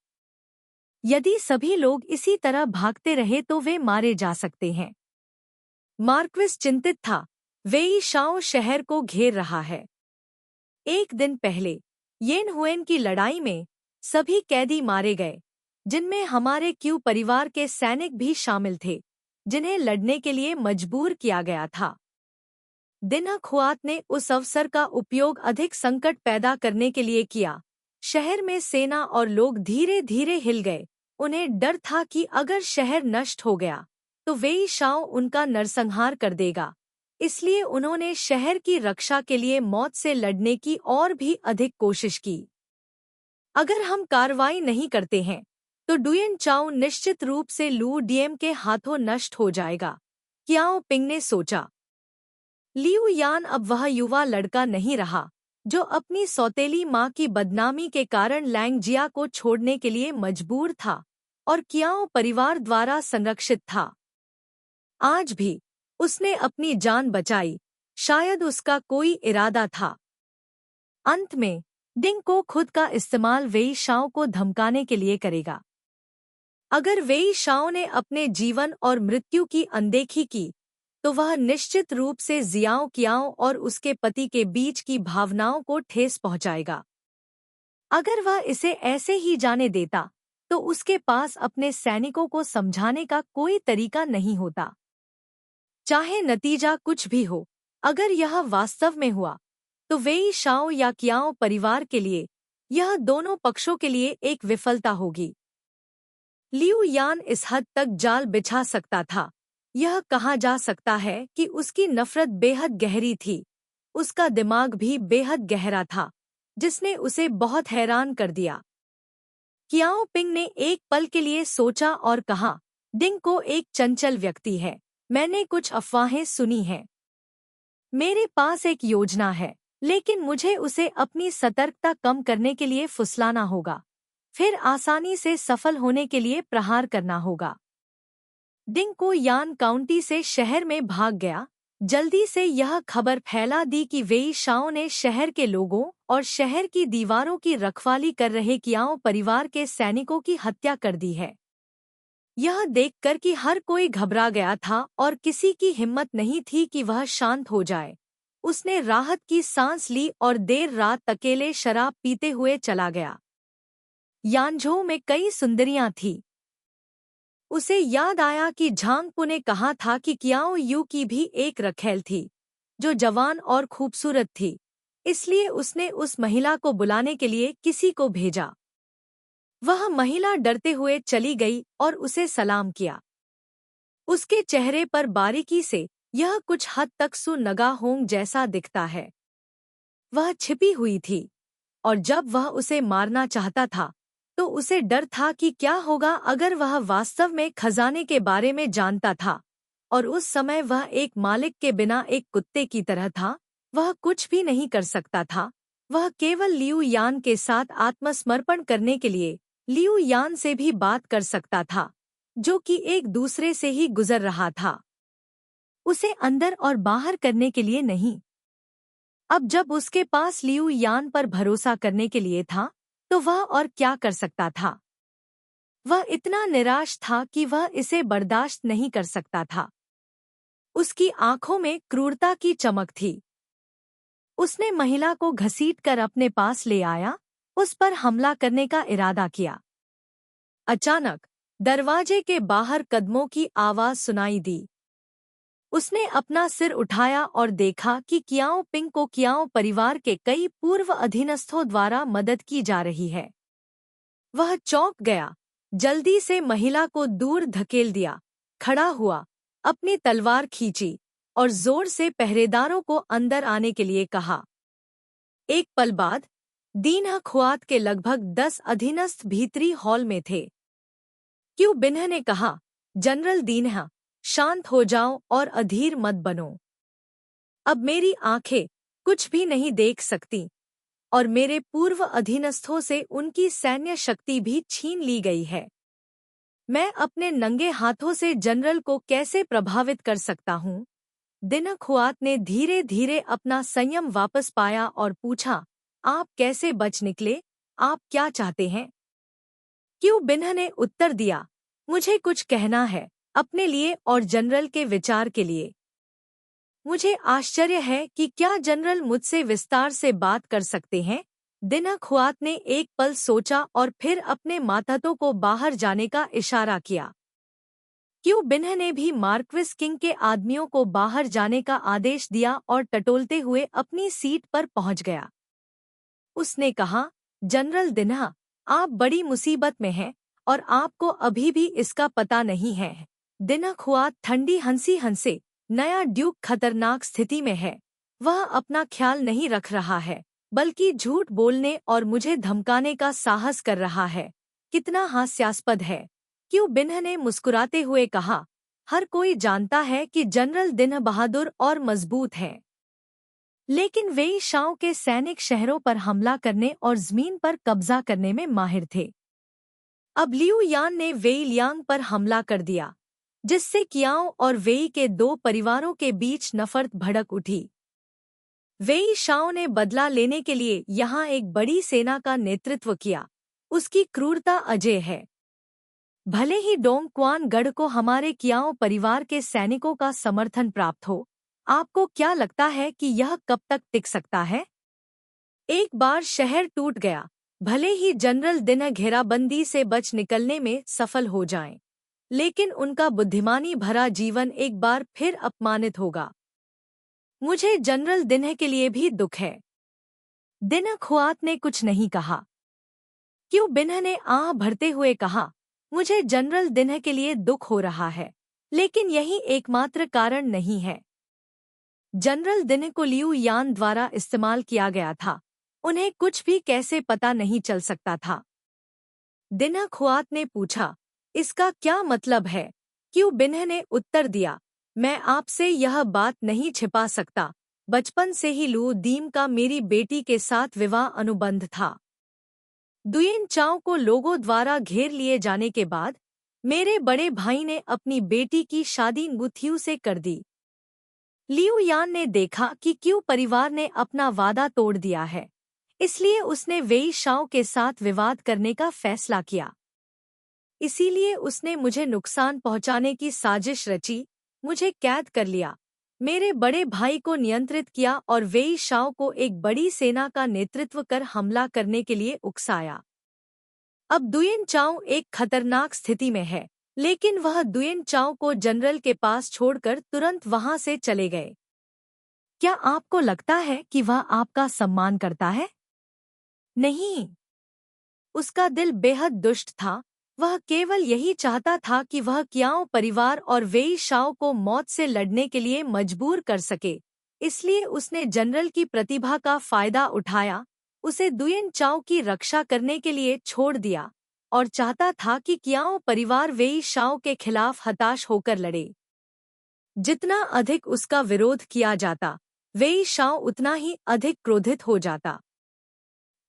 यदि सभी लोग इसी तरह भागते रहे तो वे मारे जा सकते हैं। मार्क्विस चिंतित था। वेई शाओ शहर को घेर रहा है। एक दिन पहले येन हुएन की लड़ाई में सभी कैदी मारे गए, जिनमें हमारे क्यू परिवार के सैनिक भी शामिल थे, जिन्हें लड़ने के लिए मजबूर किया गया था। दिन्ह खुआत ने उस अवसर का उपयोग अधिक संकट पैदा करने के लिए किया। शहर में सेना और लोग धीरे धीरे हिल गए। उन्हें डर था कि अगर शहर नष्ट हो गया तो वेई शाओ उनका नरसंहार कर देगा, इसलिए उन्होंने शहर की रक्षा के लिए मौत से लड़ने की और भी अधिक कोशिश की। अगर हम कार्रवाई नहीं करते हैं तो डुयन चाओ निश्चित रूप से लू डियम के हाथों नष्ट हो जाएगा, कियाओ पिंग ने सोचा। लियू यान अब वह युवा लड़का नहीं रहा जो अपनी सौतेली माँ की बदनामी के कारण लैंगजिया को छोड़ने के लिए मजबूर था और कियाओ परिवार द्वारा संरक्षित था। आज भी उसने अपनी जान बचाई, शायद उसका कोई इरादा था। अंत में डिंग को खुद का इस्तेमाल वेई शाओ को धमकाने के लिए करेगा। अगर वेई शाओ ने अपने जीवन और मृत्यु की अनदेखी की तो वह निश्चित रूप से जियाओ कियाओ और उसके पति के बीच की भावनाओं को ठेस पहुंचाएगा। अगर वह इसे ऐसे ही जाने देता तो उसके पास अपने सैनिकों को समझाने का कोई तरीका नहीं होता। चाहे नतीजा कुछ भी हो, अगर यह वास्तव में हुआ तो वेई शाओ या कियाओ परिवार के लिए, यह दोनों पक्षों के लिए एक विफलता होगी। लियू यान इस हद तक जाल बिछा सकता था यह कहा जा सकता है कि उसकी नफरत बेहद गहरी थी। उसका दिमाग भी बेहद गहरा था, जिसने उसे बहुत हैरान कर दिया। कियाओ पिंग ने एक पल के लिए सोचा और कहा, डिंग को एक चंचल व्यक्ति है। मैंने कुछ अफवाहें सुनी हैं। मेरे पास एक योजना है, लेकिन मुझे उसे अपनी सतर्कता कम करने के लिए फुसलाना होगा। फिर आसानी से सफल होने के लिए प्रहार करना होगा। डिंग को यान काउंटी से शहर में भाग गया। जल्दी से यह खबर फैला दी कि वेई शाओ ने शहर के लोगों और शहर की दीवारों की रखवाली कर रहे कियाओ परिवार के सैनिकों की हत्या कर दी है। यह देखकर कि हर कोई घबरा गया था और किसी की हिम्मत नहीं थी कि वह शांत हो जाए। उसने राहत की सांस ली और देर रात अकेले शराब पीते हुए चला गया। यानझो में कई सुंदरियां थीं। उसे याद आया कि झांगपू ने कहा था कि कियाओ यू की भी एक रखैल थी, जो जवान और खूबसूरत थी। इसलिए उसने उस महिला को बुलाने के लिए किसी को भेजा। वह महिला डरते हुए चली गई और उसे सलाम किया। उसके चेहरे पर बारीकी से यह कुछ हद तक सु नगाहोंग जैसा दिखता है। वह छिपी हुई थी, और जब वह उसे मारना चाहता था तो उसे डर था कि क्या होगा अगर वह वास्तव में खजाने के बारे में जानता था। और उस समय वह एक मालिक के बिना एक कुत्ते की तरह था। वह कुछ भी नहीं कर सकता था। वह केवल लियू यान के साथ आत्मसमर्पण करने के लिए लियू यान से भी बात कर सकता था, जो कि एक दूसरे से ही गुजर रहा था, उसे अंदर और बाहर करने के लिए नहीं। अब जब उसके पास लियू यान पर भरोसा करने के लिए था, तो वह और क्या कर सकता था। वह इतना निराश था कि वह इसे बर्दाश्त नहीं कर सकता था। उसकी आंखों में क्रूरता की चमक थी। उसने महिला को घसीटकर अपने पास ले आया, उस पर हमला करने का इरादा किया। अचानक दरवाजे के बाहर कदमों की आवाज सुनाई दी। उसने अपना सिर उठाया और देखा कि कियाओ पिंग को कियाओ परिवार के कई पूर्व अधीनस्थों द्वारा मदद की जा रही है। वह चौंक गया, जल्दी से महिला को दूर धकेल दिया, खड़ा हुआ, अपनी तलवार खींची और जोर से पहरेदारों को अंदर आने के लिए कहा। एक पल बाद दीनह खुआत के लगभग 10 अधीनस्थ भीतरी हॉल में थे। क्यू बिन्ह ने कहा, जनरल दीनह, शांत हो जाओ और अधीर मत बनो। अब मेरी आंखें कुछ भी नहीं देख सकती, और मेरे पूर्व अधीनस्थों से उनकी सैन्य शक्ति भी छीन ली गई है। मैं अपने नंगे हाथों से जनरल को कैसे प्रभावित कर सकता हूँ? दिनह खुआत ने धीरे धीरे अपना संयम वापस पाया और पूछा, आप कैसे बच निकले? आप क्या चाहते हैं? क्यू बिन्ह ने उत्तर दिया, मुझे कुछ कहना है, अपने लिए और जनरल के विचार के लिए। मुझे आश्चर्य है कि क्या जनरल मुझसे विस्तार से बात कर सकते हैं। दिनह खुआत ने एक पल सोचा और फिर अपने मातहतों को बाहर जाने का इशारा किया। क्यू बिन्ह ने भी मार्क्विस किंग के आदमियों को बाहर जाने का आदेश दिया और टटोलते हुए अपनी सीट पर पहुंच गया। उसने कहा, जनरल दिनह, आप बड़ी मुसीबत में हैं और आपको अभी भी इसका पता नहीं है। दिनह खुआत ठंडी हंसी हंसे, नया ड्यूक खतरनाक स्थिति में है। वह अपना ख्याल नहीं रख रहा है, बल्कि झूठ बोलने और मुझे धमकाने का साहस कर रहा है। कितना हास्यास्पद है। क्यू बिन्ह ने मुस्कुराते हुए कहा, हर कोई जानता है कि जनरल दिनह बहादुर और मजबूत है, लेकिन वेई शाओ के सैनिक शहरों पर हमला करने और जमीन पर कब्जा करने में माहिर थे। अब लियू यान ने वेई लियांग पर हमला कर दिया, जिससे कियाओ और वेई के दो परिवारों के बीच नफरत भड़क उठी। वेई शाओ ने बदला लेने के लिए यहाँ एक बड़ी सेना का नेतृत्व किया। उसकी क्रूरता अजेय है। भले ही डोंग क्वान गढ़ को हमारे कियाओ परिवार के सैनिकों का समर्थन प्राप्त हो, आपको क्या लगता है कि यह कब तक टिक सकता है? एक बार शहर टूट गया, भले ही जनरल दिनह घेराबंदी से बच निकलने में सफल हो जाएं, लेकिन उनका बुद्धिमानी भरा जीवन एक बार फिर अपमानित होगा। मुझे जनरल दिनह के लिए भी दुख है। दिनह खुआत ने कुछ नहीं कहा। क्यू बिन्ह ने आह भरते हुए कहा, मुझे जनरल दिनह के लिए दुख हो रहा है, लेकिन यही एकमात्र कारण नहीं है। जनरल दिन को लियू यान द्वारा इस्तेमाल किया गया था। उन्हें कुछ भी कैसे पता नहीं चल सकता था। दिन्ह खुआत ने पूछा, इसका क्या मतलब है? क्यू बिन्ह ने उत्तर दिया, मैं आपसे यह बात नहीं छिपा सकता। बचपन से ही लू दीम का मेरी बेटी के साथ विवाह अनुबंध था। दुयेन चाओ को लोगों द्वारा घेर लिए जाने के बाद मेरे बड़े भाई ने अपनी बेटी की शादी गुथियू से कर दी। लियू यान ने देखा कि क्यू परिवार ने अपना वादा तोड़ दिया है, इसलिए उसने वेई शाओ के साथ विवाद करने का फैसला किया। इसीलिए उसने मुझे नुकसान पहुंचाने की साजिश रची, मुझे कैद कर लिया, मेरे बड़े भाई को नियंत्रित किया और वेई शाओ को एक बड़ी सेना का नेतृत्व कर हमला करने के लिए उकसाया। अब दुयेन चाओ एक खतरनाक स्थिति में है, लेकिन वह दुयेन चाओ को जनरल के पास छोड़कर तुरंत वहां से चले गए। क्या आपको लगता है कि वह आपका सम्मान करता है? नहीं, उसका दिल बेहद दुष्ट था। वह केवल यही चाहता था कि वह क्याओ परिवार और वेई शाओ को मौत से लड़ने के लिए मजबूर कर सके। इसलिए उसने जनरल की प्रतिभा का फायदा उठाया, उसे दुयेन चाओ की रक्षा करने के लिए छोड़ दिया और चाहता था कि क्याओ परिवार वेई शाओ के खिलाफ हताश होकर लड़े। जितना अधिक उसका विरोध किया जाता, वेई शाओ उतना ही अधिक क्रोधित हो जाता।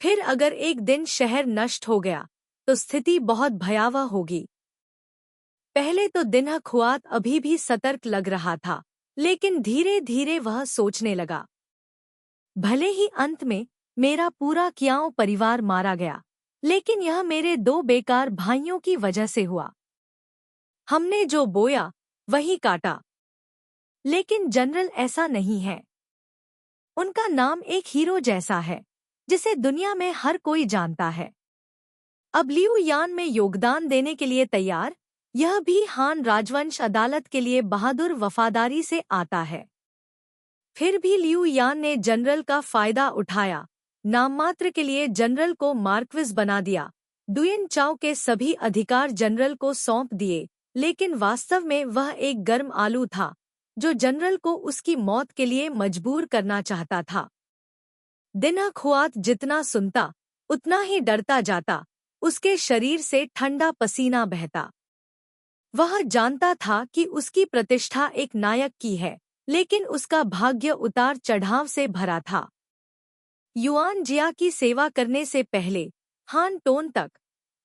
फिर अगर एक दिन शहर नष्ट हो गया तो स्थिति बहुत भयावह होगी। पहले तो दिन्ह खुआत अभी भी सतर्क लग रहा था, लेकिन धीरे धीरे वह सोचने लगा, भले ही अंत में मेरा पूरा क्याओ परिवार मारा गया, लेकिन यह मेरे दो बेकार भाइयों की वजह से हुआ। हमने जो बोया वही काटा। लेकिन जनरल ऐसा नहीं है। उनका नाम एक हीरो जैसा है, जिसे दुनिया में हर कोई जानता है। अब लियू यान में योगदान देने के लिए तैयार, यह भी हान राजवंश अदालत के लिए बहादुर वफादारी से आता है। फिर भी लियू यान ने जनरल का फायदा उठाया, नाममात्र के लिए जनरल को मार्क्विस बना दिया। दुयेन चाओ के सभी अधिकार जनरल को सौंप दिए, लेकिन वास्तव में वह एक गर्म आलू था, जो जनरल को उसकी मौत के लिए मजबूर करना चाहता था। दिन्ह खुआत जितना सुनता, उतना ही डरता जाता। उसके शरीर से ठंडा पसीना बहता। वह जानता था कि उसकी प्रतिष्ठा एक नायक की है, लेकिन उसका भाग्य उतार चढ़ाव से भरा था। युआन जिया की सेवा करने से पहले हान टोन तक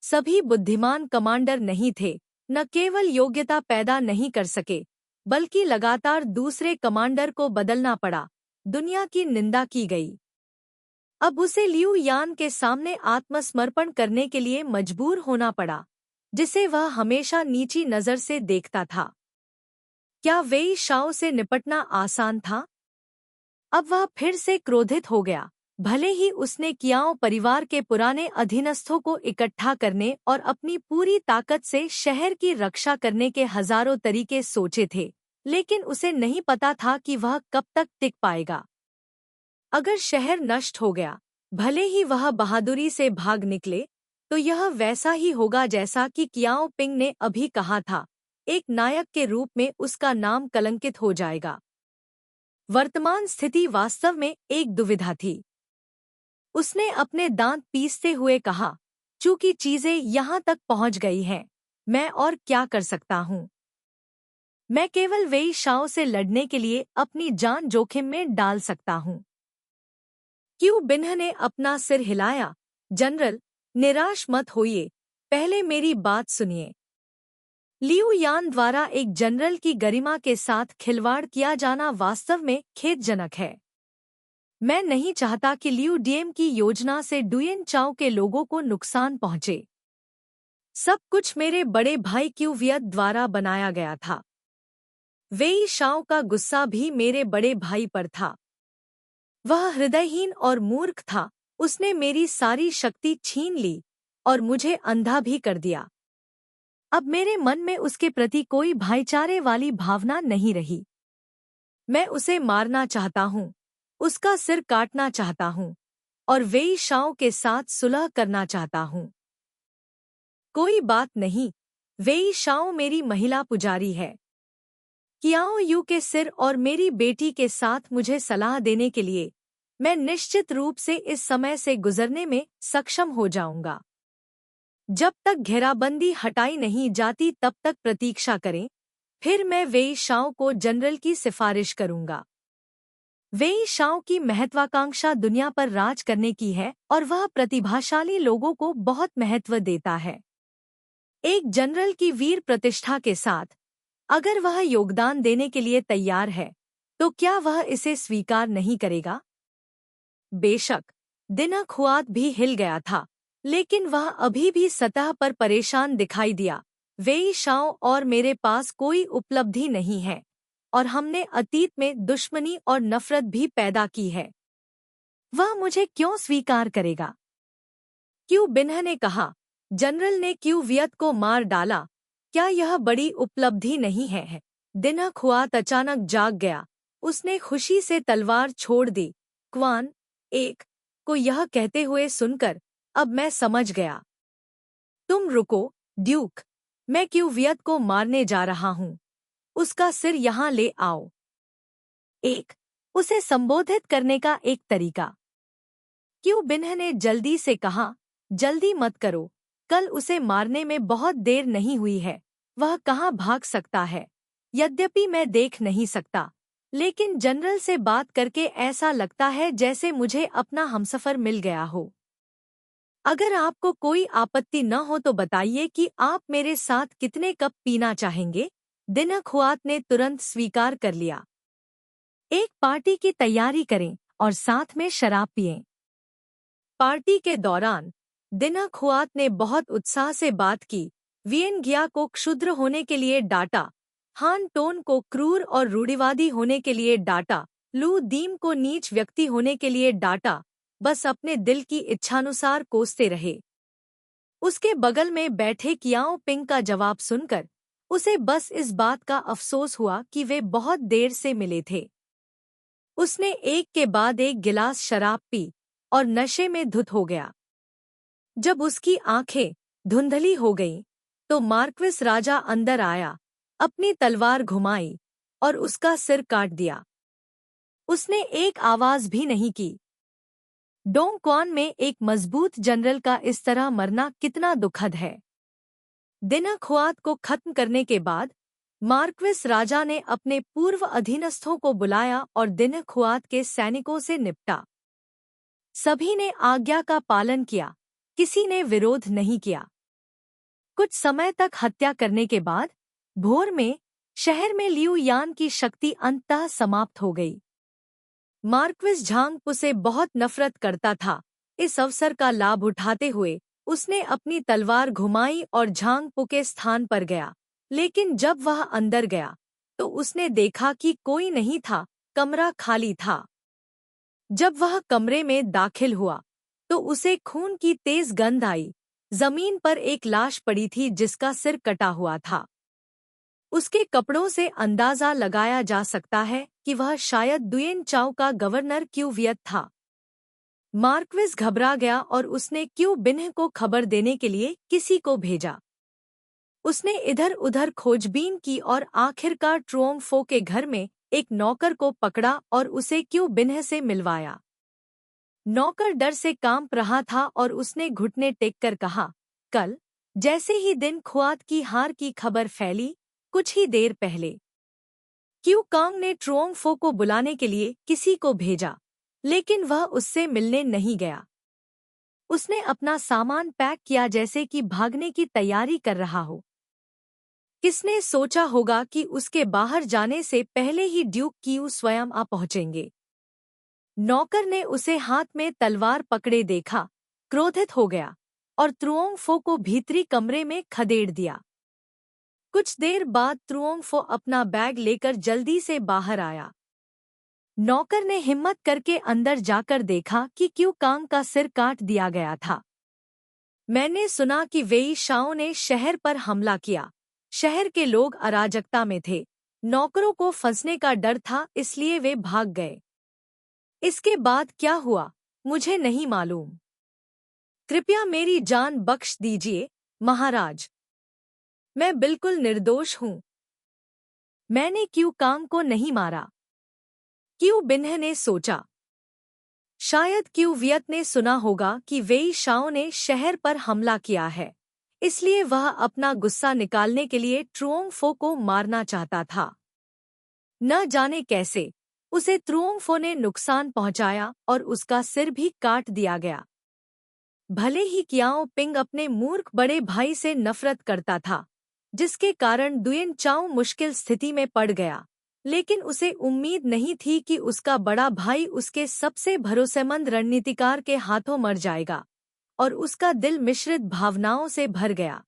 सभी बुद्धिमान कमांडर नहीं थे। न केवल योग्यता पैदा नहीं कर सके, बल्कि लगातार दूसरे कमांडर को बदलना पड़ा। दुनिया की निंदा की गई। अब उसे लियू यान के सामने आत्मसमर्पण करने के लिए मजबूर होना पड़ा, जिसे वह हमेशा नीची नजर से देखता था। क्या वेई शाओ से निपटना आसान था? अब वह फिर से क्रोधित हो गया। भले ही उसने क्याओ परिवार के पुराने अधीनस्थों को इकट्ठा करने और अपनी पूरी ताकत से शहर की रक्षा करने के हजारों तरीके सोचे थे, लेकिन उसे नहीं पता था कि वह कब तक टिक पाएगा। अगर शहर नष्ट हो गया, भले ही वह बहादुरी से भाग निकले, तो यह वैसा ही होगा जैसा कि क्याओ पिंग ने अभी कहा था, एक नायक के रूप में उसका नाम कलंकित हो जाएगा। वर्तमान स्थिति वास्तव में एक दुविधा थी। उसने अपने दांत पीसते हुए कहा, चूंकि चीजें यहाँ तक पहुँच गई हैं, मैं और क्या कर सकता हूँ? मैं केवल वेई शाओ से लड़ने के लिए अपनी जान जोखिम में डाल सकता हूँ। क्यू बिन्ह ने अपना सिर हिलाया। जनरल, निराश मत होइए, पहले मेरी बात सुनिए। लियू यान द्वारा एक जनरल की गरिमा के साथ खिलवाड़ किया जाना वास्तव में खेदजनक है। मैं नहीं चाहता कि लियू डीएम की योजना से डुयेन चाओ के लोगों को नुकसान पहुंचे। सब कुछ मेरे बड़े भाई क्यू वियत द्वारा बनाया गया था। वेई शाओ का गुस्सा भी मेरे बड़े भाई पर था। वह हृदयहीन और मूर्ख था। उसने मेरी सारी शक्ति छीन ली और मुझे अंधा भी कर दिया। अब मेरे मन में उसके प्रति कोई भाईचारे वाली भावना नहीं रही। मैं उसे मारना चाहता हूँ, उसका सिर काटना चाहता हूँ और वेई शाओ के साथ सुलह करना चाहता हूँ। कोई बात नहीं, वेई शाओ मेरी महिला पुजारी है। कियाओ यू के सिर और मेरी बेटी के साथ मुझे सलाह देने के लिए मैं निश्चित रूप से इस समय से गुजरने में सक्षम हो जाऊंगा। जब तक घेराबंदी हटाई नहीं जाती तब तक प्रतीक्षा करें, फिर मैं वेई शाओ को जनरल की सिफारिश करूंगा। वेई शाओ की महत्वाकांक्षा दुनिया पर राज करने की है और वह प्रतिभाशाली लोगों को बहुत महत्व देता है। एक जनरल की वीर प्रतिष्ठा के साथ अगर वह योगदान देने के लिए तैयार है तो क्या वह इसे स्वीकार नहीं करेगा? बेशक दिनक हुआत भी हिल गया था, लेकिन वह अभी भी सतह पर परेशान दिखाई दिया। वेई शाओ और मेरे पास कोई उपलब्धि नहीं है और हमने अतीत में दुश्मनी और नफरत भी पैदा की है। वह मुझे क्यों स्वीकार करेगा? क्यू बिन्ह ने कहा। जनरल ने क्यू वियत को मार डाला। क्या यह बड़ी उपलब्धि नहीं है? दिनक हुआत अचानक जाग गया। उसने खुशी से तलवार छोड़ दी। क्वान एक को यह कहते हुए सुनकर अब मैं समझ गया। तुम रुको, ड्यूक। मैं क्यू वियत को मारने जा रहा हूँ। उसका सिर यहाँ ले आओ। एक उसे संबोधित करने का एक तरीका। क्यू बिन्ह ने जल्दी से कहा, जल्दी मत करो, कल उसे मारने में बहुत देर नहीं हुई है। वह कहाँ भाग सकता है? यद्यपि मैं देख नहीं सकता, लेकिन जनरल से बात करके ऐसा लगता है जैसे मुझे अपना हमसफर मिल गया हो। अगर आपको कोई आपत्ति न हो तो बताइए कि आप मेरे साथ कितने कप पीना चाहेंगे? दिनक हुआत ने तुरंत स्वीकार कर लिया। एक पार्टी की तैयारी करें और साथ में शराब पिएं। पार्टी के दौरान दिनक हुआत ने बहुत उत्साह से बात की। वियन गिया को क्षुद्र होने के लिए डांटा, हान टोन को क्रूर और रूढ़िवादी होने के लिए डांटा, लू दीम को नीच व्यक्ति होने के लिए डांटा। बस अपने दिल की इच्छानुसार कोसते रहे। उसके बगल में बैठे कियाओ पिंग का जवाब सुनकर उसे बस इस बात का अफसोस हुआ कि वे बहुत देर से मिले थे। उसने एक के बाद एक गिलास शराब पी और नशे में धुत हो गया। जब उसकी आंखें धुंधली हो गईं, तो मार्क्विस राजा अंदर आया, अपनी तलवार घुमाई और उसका सिर काट दिया। उसने एक आवाज भी नहीं की। डोंग क्वान में एक मजबूत जनरल का इस तरह मरना कितना दुखद है। दिनक हुआत को खत्म करने के बाद मार्क्विस राजा ने अपने पूर्व अधीनस्थों को बुलाया और दिनक हुआत के सैनिकों से निपटा। सभी ने आज्ञा का पालन किया, किसी ने विरोध नहीं किया। कुछ समय तक हत्या करने के बाद भोर में शहर में लियू यान की शक्ति अंततः समाप्त हो गई। मार्क्विस झांग पू से बहुत नफरत करता था। इस अवसर का लाभ उठाते हुए उसने अपनी तलवार घुमाई और झांग पू के स्थान पर गया। लेकिन जब वह अंदर गया तो उसने देखा कि कोई नहीं था, कमरा खाली था। जब वह कमरे में दाखिल हुआ तो उसे खून की तेज गंध आई। जमीन पर एक लाश पड़ी थी जिसका सिर कटा हुआ था। उसके कपड़ों से अंदाजा लगाया जा सकता है कि वह शायद दुयेन चाओ का गवर्नर क्यू वियत था। मार्क्विस घबरा गया और उसने क्यू बिन्ह को खबर देने के लिए किसी को भेजा। उसने इधर-उधर खोजबीन की और आखिरकार ट्रुओंग फो के घर में एक नौकर को पकड़ा और उसे क्यू बिन्ह से मिलवाया। नौकर डर से कांप रहा था और उसने घुटने टेककर कहा, कल जैसे ही दिन खुआत की हार की खबर फैली, कुछ ही देर पहले क्यू कांग ने ट्रुओंग फो को बुलाने के लिए किसी को भेजा, लेकिन वह उससे मिलने नहीं गया। उसने अपना सामान पैक किया जैसे कि भागने की तैयारी कर रहा हो। किसने सोचा होगा कि उसके बाहर जाने से पहले ही ड्यूक क्यू स्वयं आ पहुंचेंगे। नौकर ने उसे हाथ में तलवार पकड़े देखा, क्रोधित हो गया और त्रुओंग फो को भीतरी कमरे में खदेड़ दिया। कुछ देर बाद त्रुओंग फो अपना बैग लेकर जल्दी से बाहर आया। नौकर ने हिम्मत करके अंदर जाकर देखा कि क्यू कांग का सिर काट दिया गया था। मैंने सुना कि वेई शाओ ने शहर पर हमला किया। शहर के लोग अराजकता में थे। नौकरों को फंसने का डर था, इसलिए वे भाग गए। इसके बाद क्या हुआ मुझे नहीं मालूम। कृपया मेरी जान बख्श दीजिए महाराज। मैं बिल्कुल निर्दोष हूँ। मैंने क्यों कांग को नहीं मारा? क्यों बिन्ह ने सोचा। शायद क्यों वियत ने सुना होगा कि वेई शाओ ने शहर पर हमला किया है, इसलिए वह अपना गुस्सा निकालने के लिए ट्रुओंगफो को मारना चाहता था। न जाने कैसे उसे त्रुओंगफो ने नुकसान पहुंचाया और उसका सिर भी काट दिया गया। भले ही कियाओ पिंग अपने मूर्ख बड़े भाई से नफरत करता था, जिसके कारण दुयन चाओ मुश्किल स्थिति में पड़ गया, लेकिन उसे उम्मीद नहीं थी कि उसका बड़ा भाई उसके सबसे भरोसेमंद रणनीतिकार के हाथों मर जाएगा, और उसका दिल मिश्रित भावनाओं से भर गया।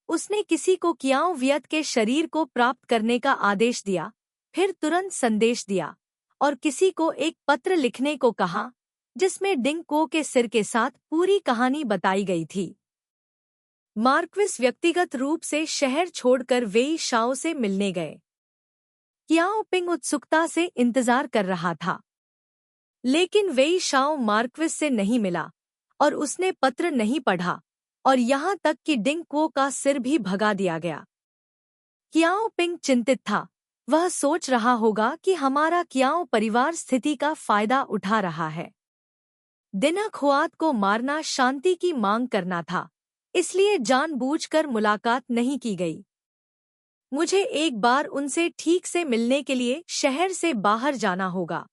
उसने किसी को कियाओ वियत के शरीर को प्राप्त करने का आदेश दिया, फिर तुरंत संदेश दिया और किसी को एक पत्र लिखने को कहा, जिसमें डिंग को के सिर के साथ पूरी कहानी बताई गई थी। मार्क्विस व्यक्तिगत रूप से शहर छोड़कर वेई शाओ से मिलने गए। कियाओ पिंग उत्सुकता से इंतजार कर रहा था, लेकिन वेई शाओ मार्क्विस से नहीं मिला और उसने पत्र नहीं पढ़ा, और यहाँ तक कि डिंग को का सिर भी भगा दिया गया। कियाओ पिंग चिंतित था। वह सोच रहा होगा कि हमारा कियाओ परिवार स्थिति का फायदा उठा रहा है। दिनक हुआत को मारना शांति की मांग करना था, इसलिए जानबूझकर मुलाकात नहीं की गई। मुझे एक बार उनसे ठीक से मिलने के लिए शहर से बाहर जाना होगा।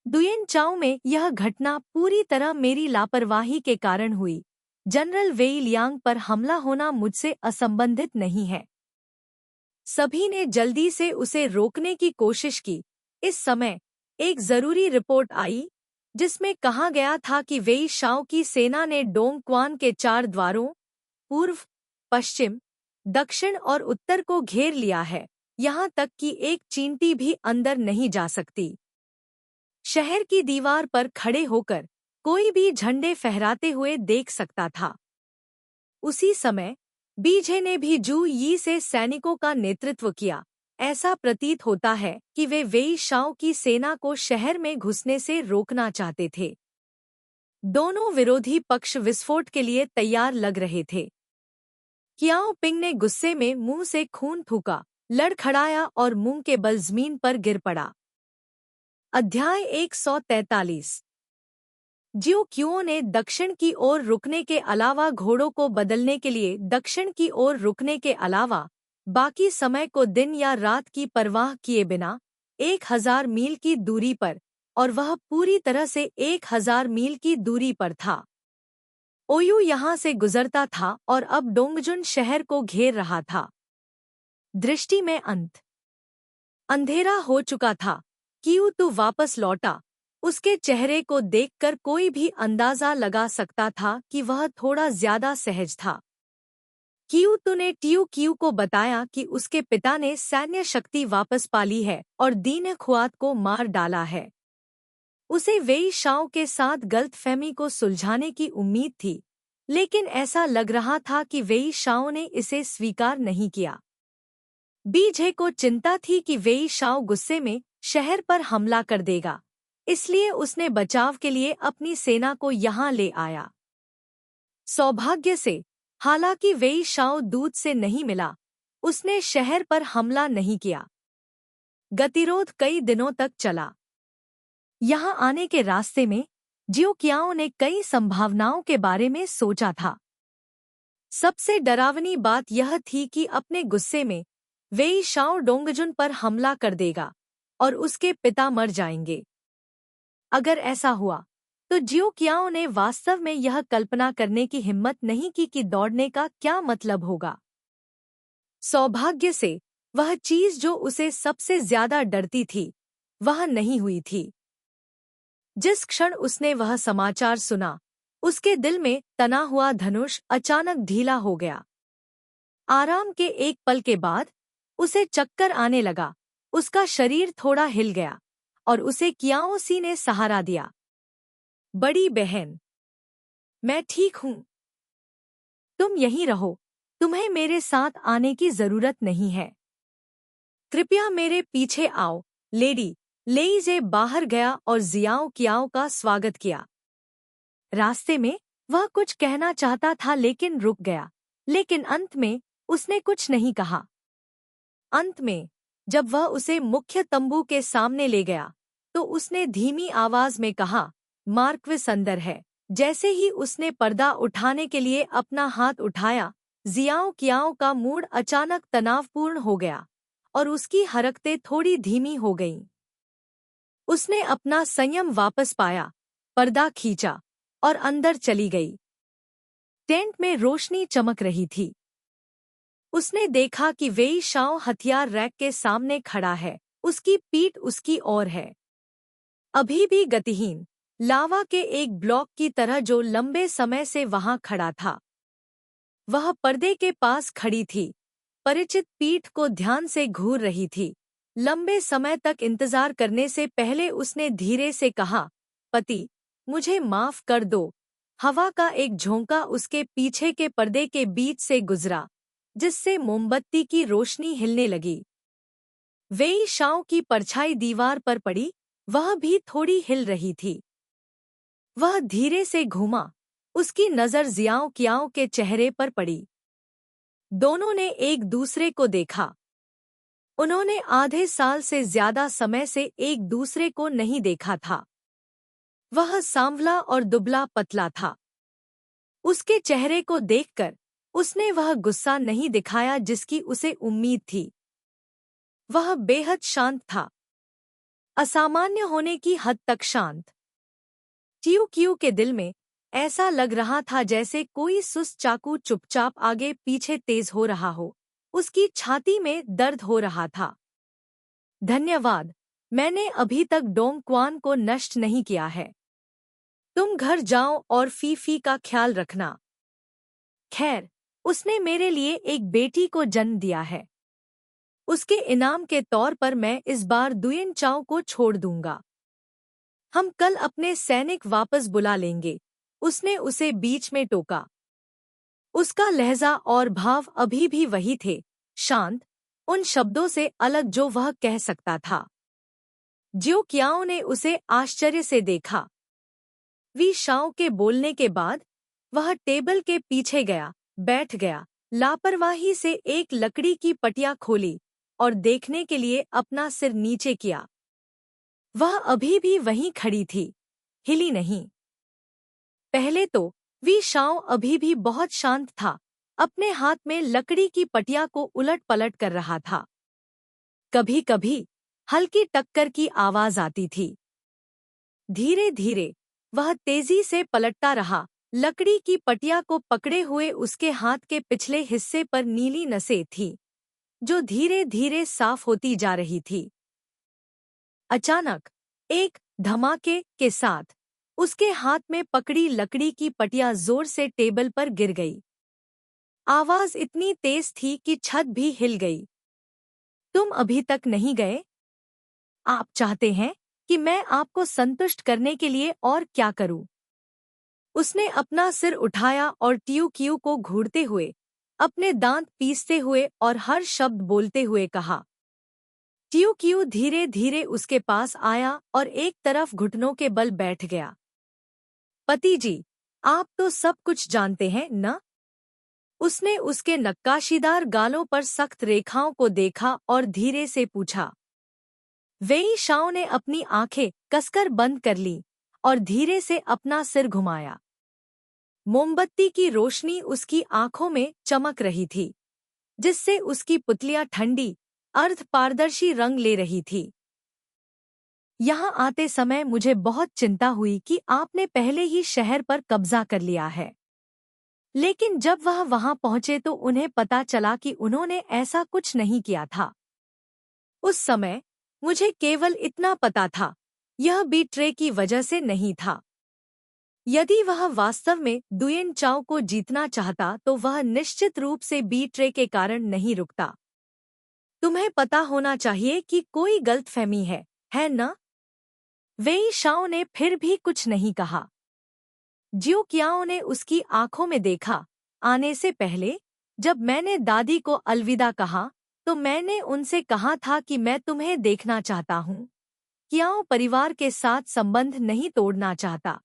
दुयन चाओ में यह घटना पूरी तरह मेरी लापरवाही के कारण हुई। जनरल वेई लियांग पर हमला होना मुझसे असंबंधित नहीं है। सभी ने जल्दी से उसे रोकने की कोशिश की। इस समय एक जरूरी रिपोर्ट आई, जिसमें कहा गया था कि वेई शाओ की सेना ने डोंग क्वान के 4 द्वारों पूर्व, पश्चिम, दक्षिण और उत्तर को घेर लिया है, यहाँ तक कि एक चींटी भी अंदर नहीं जा सकती। शहर की दीवार पर खड़े होकर कोई भी झंडे फहराते हुए देख सकता था। उसी समय बीजे ने भी जू यी से सैनिकों का नेतृत्व किया। ऐसा प्रतीत होता है कि वे वेई शाओ की सेना को शहर में घुसने से रोकना चाहते थे। दोनों विरोधी पक्ष विस्फोट के लिए तैयार लग रहे थे। कियाओ पिंग ने गुस्से में मुंह से खून थूका, लड़खड़ाया और मुंह के बल जमीन पर गिर पड़ा। अध्याय 143। जियो क्युओ ने दक्षिण की ओर रुकने के अलावा घोड़ों को बदलने के लिए दक्षिण की ओर रुकने के अलावा बाकी समय को दिन या रात की परवाह किए बिना 1000 मील की दूरी पर, और वह पूरी तरह से 1000 मील की दूरी पर था। ओयू यहाँ से गुजरता था और अब डोंगजुन शहर को घेर रहा था। दृष्टि में अंत। अंधेरा हो चुका था। कियू तू वापस लौटा। उसके चेहरे को देखकर कोई भी अंदाजा लगा सकता था कि वह थोड़ा ज्यादा सहज था। कियू तू ने टियू कियू को बताया कि उसके पिता ने सैन्य शक्ति वापस पा ली है और दीन खुआत को मार डाला है। उसे वेई शाओ के साथ गलतफहमी को सुलझाने की उम्मीद थी, लेकिन ऐसा लग रहा था कि वेई शाओ ने इसे स्वीकार नहीं किया। बीजे को चिंता थी कि वेई शाओ गुस्से में शहर पर हमला कर देगा, इसलिए उसने बचाव के लिए अपनी सेना को यहाँ ले आया। सौभाग्य से, हालांकि वेई शाओ दूत से नहीं मिला, उसने शहर पर हमला नहीं किया। गतिरोध कई दिनों तक चला। यहाँ आने के रास्ते में जियो कियाओ ने कई संभावनाओं के बारे में सोचा था। सबसे डरावनी बात यह थी कि अपने गुस्से में वेई शाओ डोंगजुन पर हमला कर देगा और उसके पिता मर जाएंगे। अगर ऐसा हुआ तो जियो कियाओ ने वास्तव में यह कल्पना करने की हिम्मत नहीं की कि दौड़ने का क्या मतलब होगा। सौभाग्य से वह चीज जो उसे सबसे ज्यादा डरती थी, वह नहीं हुई थी। जिस क्षण उसने वह समाचार सुना, उसके दिल में तना हुआ धनुष अचानक ढीला हो गया। आराम के एक पल के बाद उसे चक्कर आने लगा। उसका शरीर थोड़ा हिल गया और उसे कियाओ सी ने सहारा दिया। बड़ी बहन, मैं ठीक हूँ। तुम यहीं रहो, तुम्हें मेरे साथ आने की जरूरत नहीं है। कृपया मेरे पीछे आओ। लेडी लेईजे बाहर गया और जियाओ कियाओ का स्वागत किया। रास्ते में वह कुछ कहना चाहता था लेकिन रुक गया, लेकिन अंत में उसने कुछ नहीं कहा। अंत में जब वह उसे मुख्य तंबू के सामने ले गया तो उसने धीमी आवाज में कहा, मार्क्विस अंदर है। जैसे ही उसने पर्दा उठाने के लिए अपना हाथ उठाया, जियाओ कियाओ का मूड अचानक तनावपूर्ण हो गया और उसकी हरकतें थोड़ी धीमी हो गईं। उसने अपना संयम वापस पाया, पर्दा खींचा और अंदर चली गई। टेंट में रोशनी चमक रही थी। उसने देखा कि वेई शाओ हथियार रैक के सामने खड़ा है, उसकी पीठ उसकी ओर है, अभी भी गतिहीन, लावा के एक ब्लॉक की तरह जो लंबे समय से वहां खड़ा था। वह पर्दे के पास खड़ी थी, परिचित पीठ को ध्यान से घूर रही थी। लंबे समय तक इंतजार करने से पहले उसने धीरे से कहा, पति, मुझे माफ कर दो। हवा का एक झोंका उसके पीछे के पर्दे के बीच से गुजरा, जिससे मोमबत्ती की रोशनी हिलने लगी। वेई शाओ की परछाई दीवार पर पड़ी, वह भी थोड़ी हिल रही थी। वह धीरे से घूमा, उसकी नजर जियाओ कियाओ के चेहरे पर पड़ी। दोनों ने एक दूसरे को देखा। उन्होंने आधे साल से ज्यादा समय से एक दूसरे को नहीं देखा था। वह सांवला और दुबला पतला था। उसके चेहरे को देखकर उसने वह गुस्सा नहीं दिखाया जिसकी उसे उम्मीद थी। वह बेहद शांत था, असामान्य होने की हद तक शांत। टियो कियो के दिल में ऐसा लग रहा था जैसे कोई सुस्त चाकू चुपचाप आगे पीछे तेज हो रहा हो। उसकी छाती में दर्द हो रहा था। धन्यवाद, मैंने अभी तक डोंग क्वान को नष्ट नहीं किया है। तुम घर जाओ और फीफी का ख्याल रखना। खैर, उसने मेरे लिए एक बेटी को जन्म दिया है। उसके इनाम के तौर पर मैं इस बार दुयन चाओ को छोड़ दूंगा। हम कल अपने सैनिक वापस बुला लेंगे। उसने उसे बीच में टोका। उसका लहजा और भाव अभी भी वही थे, शांत, उन शब्दों से अलग जो वह कह सकता था। ज्यो कियाओ ने उसे आश्चर्य से देखा। वी शाओ के बोलने के बाद वह टेबल के पीछे गया, बैठ गया, लापरवाही से एक लकड़ी की पटिया खोली और देखने के लिए अपना सिर नीचे किया। वह अभी भी वहीं खड़ी थी, हिली नहीं। पहले तो वी शाओ अभी भी बहुत शांत था, अपने हाथ में लकड़ी की पटिया को उलट पलट कर रहा था। कभी कभी हल्की टक्कर की आवाज आती थी। धीरे धीरे वह तेजी से पलटता रहा। लकड़ी की पटिया को पकड़े हुए उसके हाथ के पिछले हिस्से पर नीली नसें थीं, जो धीरे धीरे साफ होती जा रही थी। अचानक एक धमाके के साथ उसके हाथ में पकड़ी लकड़ी की पटिया जोर से टेबल पर गिर गई। आवाज इतनी तेज थी कि छत भी हिल गई। तुम अभी तक नहीं गए? आप चाहते हैं कि मैं आपको संतुष्ट करने के लिए और क्या करूं? उसने अपना सिर उठाया और टियो कियो को घूरते हुए, अपने दांत पीसते हुए और हर शब्द बोलते हुए कहा। टियो कियो धीरे धीरे उसके पास आया और एक तरफ घुटनों के बल बैठ गया। पति जी, आप तो सब कुछ जानते हैं न? उसने उसके नक्काशीदार गालों पर सख्त रेखाओं को देखा और धीरे से पूछा। वेई शाओ ने अपनी आंखें कसकर बंद कर ली और धीरे से अपना सिर घुमाया। मोमबत्ती की रोशनी उसकी आंखों में चमक रही थी, जिससे उसकी पुतलियां ठंडी, अर्ध पारदर्शी रंग ले रही थी। यहाँ आते समय मुझे बहुत चिंता हुई कि आपने पहले ही शहर पर कब्जा कर लिया है, लेकिन जब वह वहां पहुंचे तो उन्हें पता चला कि उन्होंने ऐसा कुछ नहीं किया था। उस समय मुझे केवल इतना पता था, यह बीट्रे की वजह से नहीं था। यदि वह वास्तव में दुयन चाओ को जीतना चाहता तो वह निश्चित रूप से बीट्रे के कारण नहीं रुकता। तुम्हें पता होना चाहिए कि कोई गलतफहमी है न? वेई शाओ ने फिर भी कुछ नहीं कहा। ज्यो कियाओ ने उसकी आंखों में देखा। आने से पहले जब मैंने दादी को अलविदा कहा तो मैंने उनसे कहा था कि मैं तुम्हें देखना चाहता हूँ। कियाओ परिवार के साथ संबंध नहीं तोड़ना चाहता।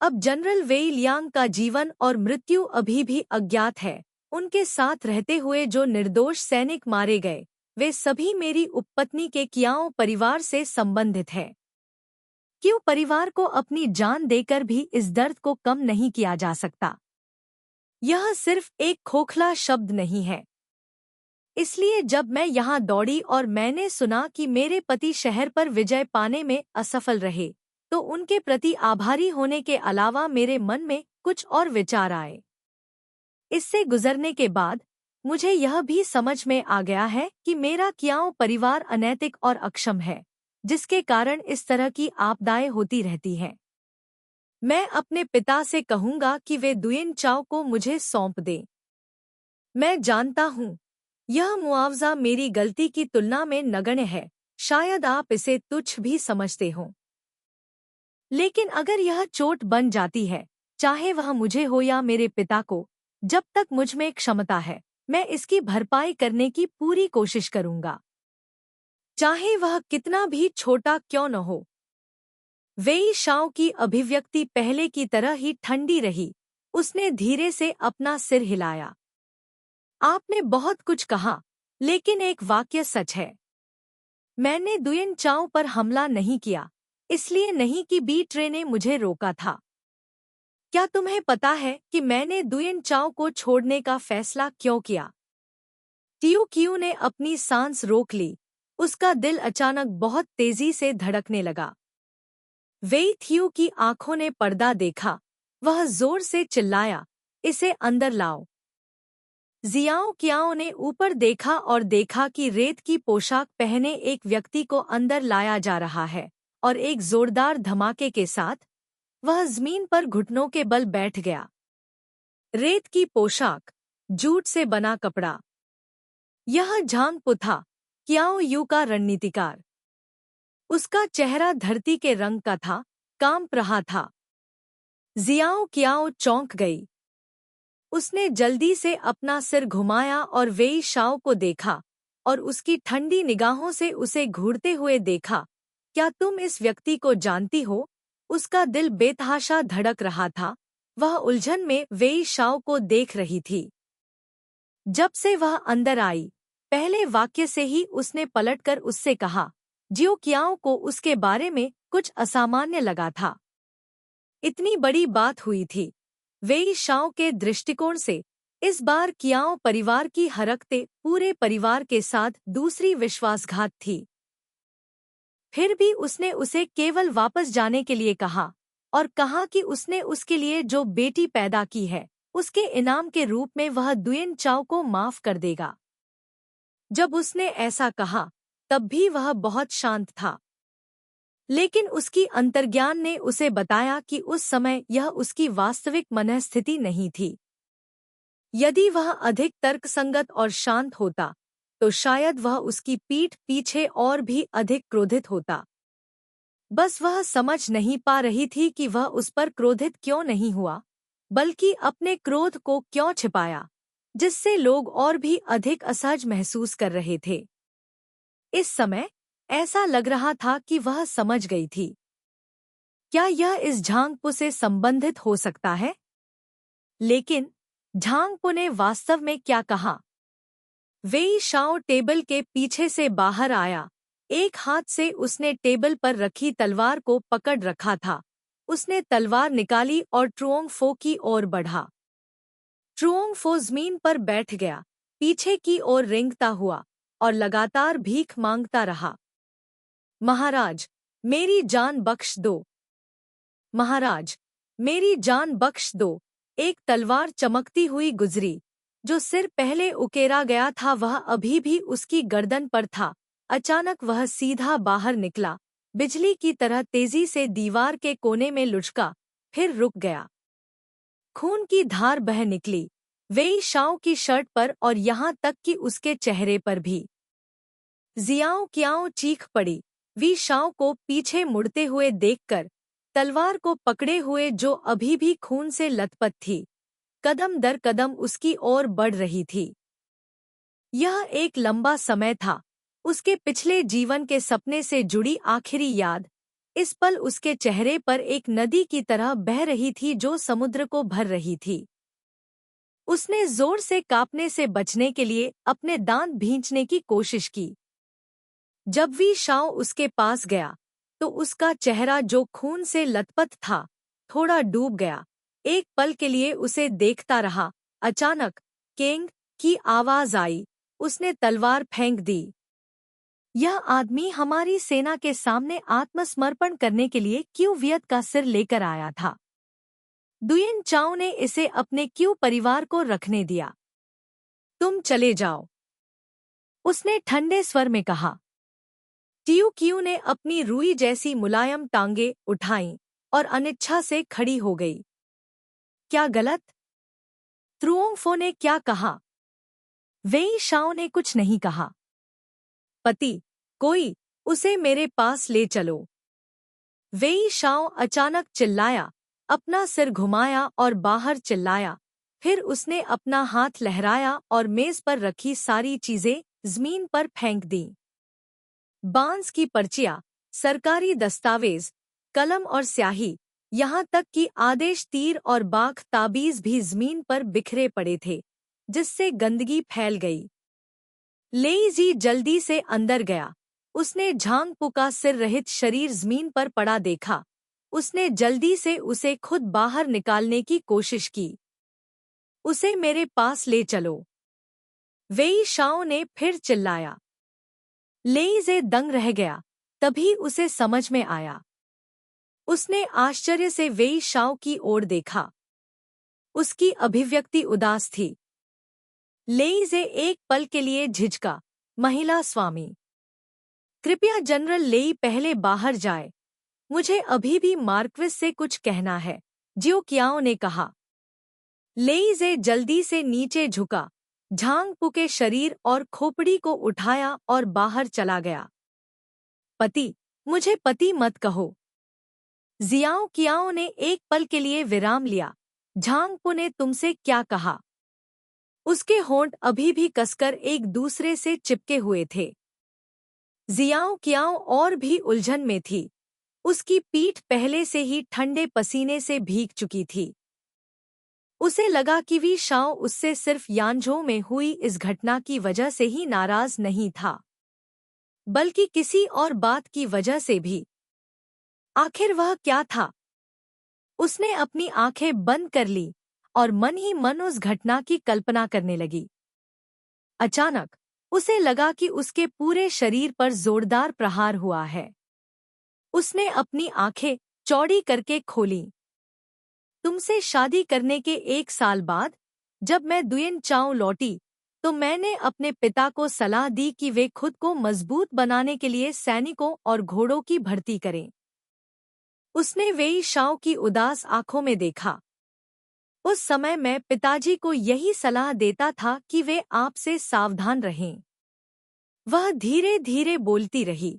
अब जनरल वेई लियांग का जीवन और मृत्यु अभी भी अज्ञात है। उनके साथ रहते हुए जो निर्दोष सैनिक मारे गए, वे सभी मेरी उपपत्नी के कियाओ परिवार से संबंधित हैं। क्यों परिवार को अपनी जान देकर भी इस दर्द को कम नहीं किया जा सकता? यह सिर्फ एक खोखला शब्द नहीं है। इसलिए जब मैं यहाँ दौड़ी और मैंने सुना कि मेरे पति शहर पर विजय पाने में असफल रहे, तो उनके प्रति आभारी होने के अलावा मेरे मन में कुछ और विचार आए। इससे गुजरने के बाद मुझे यह भी समझ में आ गया है कि मेरा कियाओ परिवार अनैतिक और अक्षम है, जिसके कारण इस तरह की आपदाएं होती रहती हैं। मैं अपने पिता से कहूंगा कि वे दुयेन चाओ को मुझे सौंप दें। मैं जानता हूँ यह मुआवजा मेरी गलती की तुलना में नगण्य है, शायद आप इसे तुच्छ भी समझते हो। लेकिन अगर यह चोट बन जाती है, चाहे वह मुझे हो या मेरे पिता को, जब तक मुझ में क्षमता है, मैं इसकी भरपाई करने की पूरी कोशिश करूंगा, चाहे वह कितना भी छोटा क्यों न हो। वेई शाओ की अभिव्यक्ति पहले की तरह ही ठंडी रही। उसने धीरे से अपना सिर हिलाया। आपने बहुत कुछ कहा, लेकिन एक वाक्य सच है। मैंने दुयेन चाओ पर हमला नहीं किया, इसलिए नहीं कि बी ट्रे ने मुझे रोका था। क्या तुम्हें पता है कि मैंने दुयेन चाओ को छोड़ने का फैसला क्यों किया? टियो कियू ने अपनी सांस रोक ली। उसका दिल अचानक बहुत तेजी से धड़कने लगा। वेई थियू की आंखों ने पर्दा देखा। वह जोर से चिल्लाया, इसे अंदर लाओ। जियाओ कियाओ ने ऊपर देखा और देखा कि रेत की पोशाक पहने एक व्यक्ति को अंदर लाया जा रहा है, और एक जोरदार धमाके के साथ वह जमीन पर घुटनों के बल बैठ गया। रेत की पोशाक, जूट से बना कपड़ा। यह झांग पु था, कियाओ यू का रणनीतिकार। उसका चेहरा धरती के रंग का था, काम रहा था। जियाओ कियाओ चौंक गई। उसने जल्दी से अपना सिर घुमाया और वेई शाओ को देखा, और उसकी ठंडी निगाहों से उसे घूरते हुए देखा। क्या तुम इस व्यक्ति को जानती हो? उसका दिल बेतहाशा धड़क रहा था। वह उलझन में वेई शाओ को देख रही थी। जब से वह अंदर आई, पहले वाक्य से ही उसने पलटकर उससे कहा, जियो कियाओ को उसके बारे में कुछ असामान्य लगा था। इतनी बड़ी बात हुई थी। वेई शाओ के दृष्टिकोण से इस बार कियाओ परिवार की हरकतें पूरे परिवार के साथ दूसरी विश्वासघात थी। फिर भी उसने उसे केवल वापस जाने के लिए कहा, और कहा कि उसने उसके लिए जो बेटी पैदा की है, उसके इनाम के रूप में वह दुयेन चाओ को माफ कर देगा। जब उसने ऐसा कहा, तब भी वह बहुत शांत था। लेकिन उसकी अंतर्ज्ञान ने उसे बताया कि उस समय यह उसकी वास्तविक मनःस्थिति नहीं थी। यदि वह अधिक तर्कसंगत और शांत होता, तो शायद वह उसकी पीठ पीछे और भी अधिक क्रोधित होता। बस वह समझ नहीं पा रही थी कि वह उस पर क्रोधित क्यों नहीं हुआ, बल्कि अपने क्रोध को क्यों छिपाया, जिससे लोग और भी अधिक असहज महसूस कर रहे थे। इस समय ऐसा लग रहा था कि वह समझ गई थी। क्या यह इस झांगपु से संबंधित हो सकता है? लेकिन झांगपु ने वास्तव में क्या कहा? वेई शाओ टेबल के पीछे से बाहर आया। एक हाथ से उसने टेबल पर रखी तलवार को पकड़ रखा था। उसने तलवार निकाली और ट्रुओंग फो की ओर बढ़ा। ट्रुओंग फो जमीन पर बैठ गया, पीछे की ओर रेंगता हुआ, और लगातार भीख मांगता रहा। महाराज, मेरी जान बख्श दो। महाराज, मेरी जान बख्श दो। एक तलवार चमकती हुई गुजरी। जो सिर पहले उकेरा गया था वह अभी भी उसकी गर्दन पर था। अचानक वह सीधा बाहर निकला, बिजली की तरह तेजी से दीवार के कोने में लुढ़का, फिर रुक गया। खून की धार बह निकली, वेई शाओ की शर्ट पर और यहाँ तक कि उसके चेहरे पर भी। जियाओ कियाओ चीख पड़ी। वी शाओ को पीछे मुड़ते हुए देखकर, तलवार को पकड़े हुए जो अभी भी खून से लथपथ थी, कदम दर कदम उसकी ओर बढ़ रही थी। यह एक लंबा समय था, उसके पिछले जीवन के सपने से जुड़ी आखिरी याद। इस पल उसके चेहरे पर एक नदी की तरह बह रही थी जो समुद्र को भर रही थी। उसने जोर से कांपने से बचने के लिए अपने दांत भींचने की कोशिश की। जब वी शाओ उसके पास गया तो उसका चेहरा जो खून से लथपथ था थोड़ा डूब गया। एक पल के लिए उसे देखता रहा। अचानक केंग की आवाज आई। उसने तलवार फेंक दी। यह आदमी हमारी सेना के सामने आत्मसमर्पण करने के लिए क्यों वियत का सिर लेकर आया था? दुयन चाओ ने इसे अपने क्यों परिवार को रखने दिया? तुम चले जाओ, उसने ठंडे स्वर में कहा। टियू क्यू ने अपनी रुई जैसी मुलायम टांगे उठाईं और अनिच्छा से खड़ी हो गई। क्या गलत? त्रुओंगफो ने क्या कहा? वेई शाओ ने कुछ नहीं कहा। पति, कोई, उसे मेरे पास ले चलो। वेई शाओ अचानक चिल्लाया, अपना सिर घुमाया और बाहर चिल्लाया। फिर उसने अपना हाथ लहराया और मेज पर रखी सारी चीजें जमीन पर फेंक दी। बांस की पर्चियां, सरकारी दस्तावेज, कलम और स्याही, यहाँ तक कि आदेश तीर और बाघ ताबीज भी जमीन पर बिखरे पड़े थे, जिससे गंदगी फैल गई। लेईजी जल्दी से अंदर गया। उसने झांगपू का सिर रहित शरीर जमीन पर पड़ा देखा। उसने जल्दी से उसे खुद बाहर निकालने की कोशिश की। उसे मेरे पास ले चलो, वेई शाओ ने फिर चिल्लाया। लेईजे दंग रह गया। तभी उसे समझ में आया। उसने आश्चर्य से वेई शाओ की ओर देखा। उसकी अभिव्यक्ति उदास थी। लेईजे एक पल के लिए झिझका। महिला स्वामी, कृपया जनरल लेई पहले बाहर जाए। मुझे अभी भी मार्क्विस से कुछ कहना है, जियो कियाओ ने कहा। लेईजे जल्दी से नीचे झुका, झांगपू के शरीर और खोपड़ी को उठाया और बाहर चला गया। पति, मुझे पति मत कहो। जियाओ कियाओ ने एक पल के लिए विराम लिया। झांगपू ने तुमसे क्या कहा? उसके होंठ अभी भी कसकर एक दूसरे से चिपके हुए थे। जियाओ कियाओ और भी उलझन में थी। उसकी पीठ पहले से ही ठंडे पसीने से भीग चुकी थी। उसे लगा कि वी शाओ उससे सिर्फ यानझो में हुई इस घटना की वजह से ही नाराज नहीं था, बल्कि किसी और बात की वजह से भी। आखिर वह क्या था? उसने अपनी आंखें बंद कर ली और मन ही मन उस घटना की कल्पना करने लगी। अचानक उसे लगा कि उसके पूरे शरीर पर जोरदार प्रहार हुआ है। उसने अपनी आंखें चौड़ी करके खोलीं। तुमसे शादी करने के 1 साल बाद जब मैं दुयन चाओ लौटी तो मैंने अपने पिता को सलाह दी कि वे खुद को मजबूत बनाने के लिए सैनिकों और घोड़ों की भर्ती करें। उसने वेई शाओ की उदास आंखों में देखा। उस समय मैं पिताजी को यही सलाह देता था कि वे आपसे सावधान रहें। वह धीरे धीरे बोलती रही।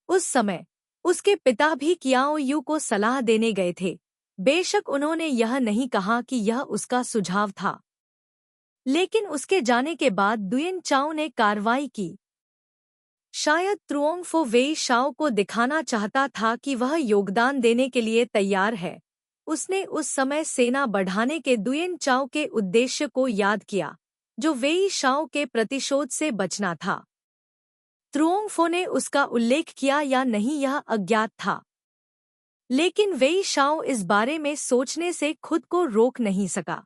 उस समय उसके पिता भी कियाओ यू को सलाह देने गए थे। बेशक उन्होंने यह नहीं कहा कि यह उसका सुझाव था, लेकिन उसके जाने के बाद दुयन चाओ ने कार्रवाई की। शायद त्रुओंगफो वेई शाओ को दिखाना चाहता था कि वह योगदान देने के लिए तैयार है। उसने उस समय सेना बढ़ाने के दुयन चाओ के उद्देश्य को याद किया, जो वेई शाओ के प्रतिशोध से बचना था। त्रुओंगफो ने उसका उल्लेख किया या नहीं यह अज्ञात था, लेकिन वेई शाओ इस बारे में सोचने से खुद को रोक नहीं सका।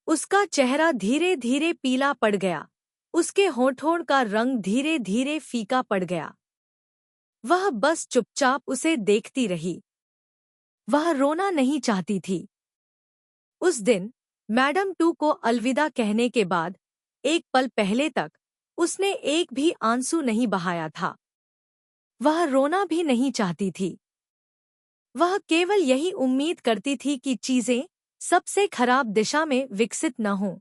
उसका चेहरा धीरे धीरे पीला पड़ गया। उसके होठों का रंग धीरे धीरे फीका पड़ गया। वह बस चुपचाप उसे देखती रही। वह रोना नहीं चाहती थी। उस दिन मैडम टू को अलविदा कहने के बाद एक पल पहले तक उसने एक भी आंसू नहीं बहाया था। वह रोना भी नहीं चाहती थी। वह केवल यही उम्मीद करती थी कि चीजें सबसे खराब दिशा में विकसित न हों।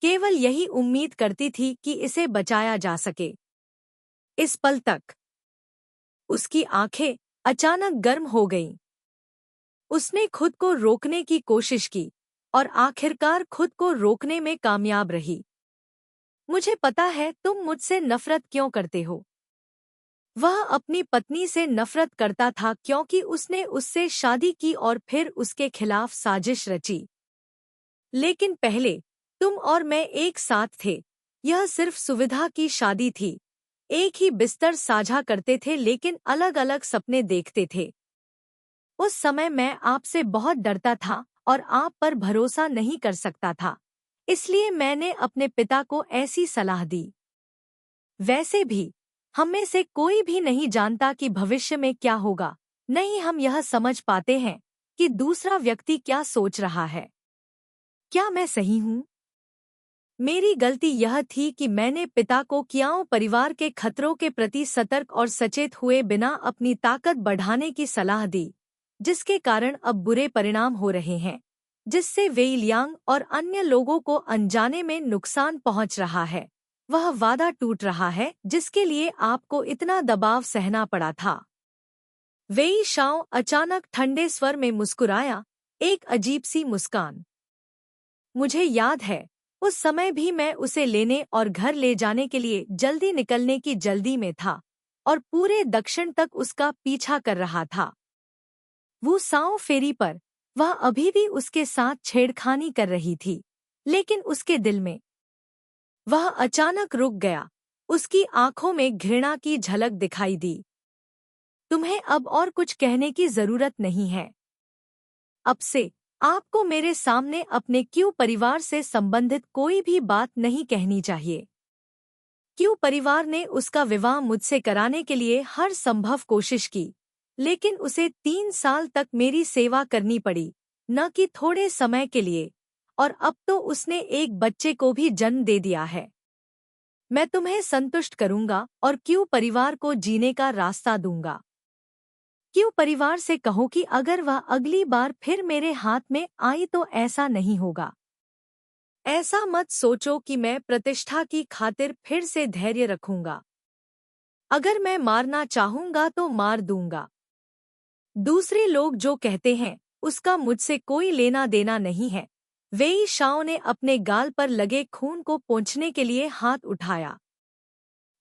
केवल यही उम्मीद करती थी कि इसे बचाया जा सके। इस पल तक उसकी आंखें अचानक गर्म हो गईं। उसने खुद को रोकने की कोशिश की और आखिरकार खुद को रोकने में कामयाब रही। मुझे पता है तुम मुझसे नफरत क्यों करते हो। वह अपनी पत्नी से नफरत करता था क्योंकि उसने उससे शादी की और फिर उसके खिलाफ साजिश रची। लेकिन पहले तुम और मैं एक साथ थे। यह सिर्फ सुविधा की शादी थी। एक ही बिस्तर साझा करते थे लेकिन अलग अलग सपने देखते थे। उस समय मैं आपसे बहुत डरता था और आप पर भरोसा नहीं कर सकता था। इसलिए मैंने अपने पिता को ऐसी सलाह दी। वैसे भी हम में से कोई भी नहीं जानता कि भविष्य में क्या होगा। नहीं हम यह समझ पाते हैं कि दूसरा व्यक्ति क्या सोच रहा है। क्या मैं सही हूँ? मेरी गलती यह थी कि मैंने पिता को क्याओ परिवार के खतरों के प्रति सतर्क और सचेत हुए बिना अपनी ताकत बढ़ाने की सलाह दी, जिसके कारण अब बुरे परिणाम हो रहे हैं, जिससे वेई लियांग और अन्य लोगों को अनजाने में नुकसान पहुंच रहा है। वह वादा टूट रहा है जिसके लिए आपको इतना दबाव सहना पड़ा था। वेई शाओ अचानक ठंडे स्वर में मुस्कुराया, एक अजीब सी मुस्कान। मुझे याद है, उस समय भी मैं उसे लेने और घर ले जाने के लिए जल्दी निकलने की जल्दी में था और पूरे दक्षिण तक उसका पीछा कर रहा था। वो साओ फेरी पर वह अभी भी उसके साथ छेड़खानी कर रही थी, लेकिन उसके दिल में वह अचानक रुक गया। उसकी आंखों में घृणा की झलक दिखाई दी। तुम्हें अब और कुछ कहने की जरूरत नहीं है। अब से आपको मेरे सामने अपने क्यू परिवार से संबंधित कोई भी बात नहीं कहनी चाहिए। क्यू परिवार ने उसका विवाह मुझसे कराने के लिए हर संभव कोशिश की, लेकिन उसे 3 साल तक मेरी सेवा करनी पड़ी, न कि थोड़े समय के लिए, और अब तो उसने एक बच्चे को भी जन्म दे दिया है। मैं तुम्हें संतुष्ट करूंगा और क्यू परिवार को जीने का रास्ता दूंगा। क्यों परिवार से कहो कि अगर वह अगली बार फिर मेरे हाथ में आई तो ऐसा नहीं होगा। ऐसा मत सोचो कि मैं प्रतिष्ठा की खातिर फिर से धैर्य रखूंगा। अगर मैं मारना चाहूंगा तो मार दूंगा। दूसरे लोग जो कहते हैं उसका मुझसे कोई लेना देना नहीं है। वेई शाओ ने अपने गाल पर लगे खून को पोंछने के लिए हाथ उठाया।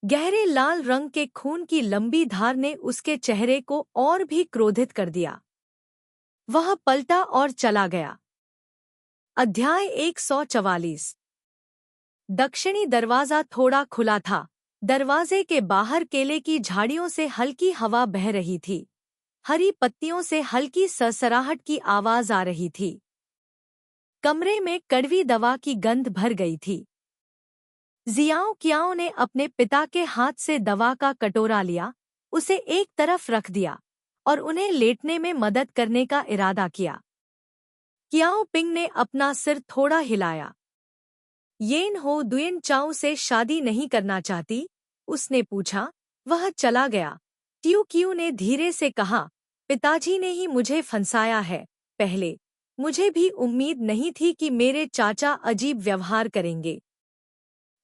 गहरे लाल रंग के खून की लंबी धार ने उसके चेहरे को और भी क्रोधित कर दिया। वह पलटा और चला गया। अध्याय 144। दक्षिणी दरवाजा थोड़ा खुला था। दरवाजे के बाहर केले की झाड़ियों से हल्की हवा बह रही थी। हरी पत्तियों से हल्की सरसराहट की आवाज आ रही थी। कमरे में कड़वी दवा की गंध भर गई थी। जियाओ कियाओ ने अपने पिता के हाथ से दवा का कटोरा लिया, उसे एक तरफ रख दिया और उन्हें लेटने में मदद करने का इरादा किया। कियाओ पिंग ने अपना सिर थोड़ा हिलाया। येन हो दुयन चाओ से शादी नहीं करना चाहती? उसने पूछा। वह चला गया। ट्यू क्यू ने धीरे से कहा, पिताजी ने ही मुझे फंसाया है। पहले मुझे भी उम्मीद नहीं थी कि मेरे चाचा अजीब व्यवहार करेंगे।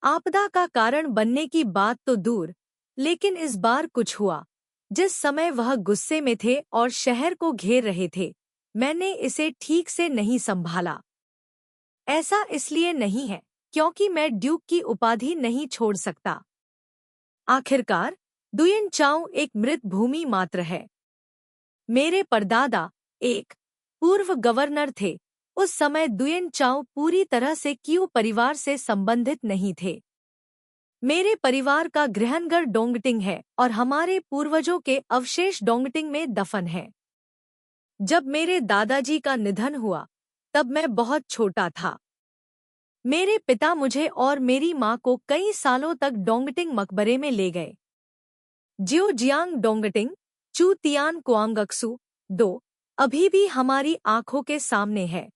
आपदा का कारण बनने की बात तो दूर, लेकिन इस बार कुछ हुआ। जिस समय वह गुस्से में थे और शहर को घेर रहे थे, मैंने इसे ठीक से नहीं संभाला। ऐसा इसलिए नहीं है क्योंकि मैं ड्यूक की उपाधि नहीं छोड़ सकता। आखिरकार दुयन चाओ एक मृत भूमि मात्र है। मेरे परदादा एक पूर्व गवर्नर थे। उस समय दुयन चाओ पूरी तरह से क्यू परिवार से संबंधित नहीं थे। मेरे परिवार का गृहनगर डोंगटिंग है और हमारे पूर्वजों के अवशेष डोंगटिंग में दफन हैं। जब मेरे दादाजी का निधन हुआ तब मैं बहुत छोटा था। मेरे पिता मुझे और मेरी माँ को कई सालों तक डोंगटिंग मकबरे में ले गए। जियोजियांग डोंगटिंग, चू तियान कुआंगक्सू 2 अभी भी हमारी आंखों के सामने है।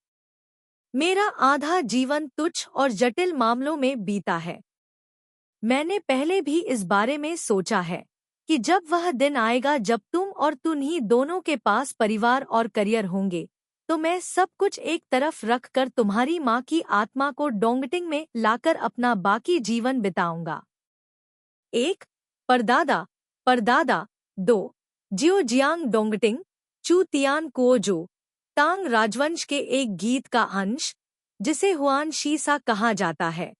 मेरा आधा जीवन तुच्छ और जटिल मामलों में बीता है। मैंने पहले भी इस बारे में सोचा है कि जब वह दिन आएगा जब तुम और तुन्ही दोनों के पास परिवार और करियर होंगे, तो मैं सब कुछ एक तरफ रखकर तुम्हारी माँ की आत्मा को डोंगटिंग में लाकर अपना बाकी जीवन बिताऊंगा। 1 परदादा परदादा 2 जियोजियांग डोंगटिंग, चू तियान कुओजो, तांग राजवंश के एक गीत का अंश, जिसे हुआन शीसा कहा जाता है।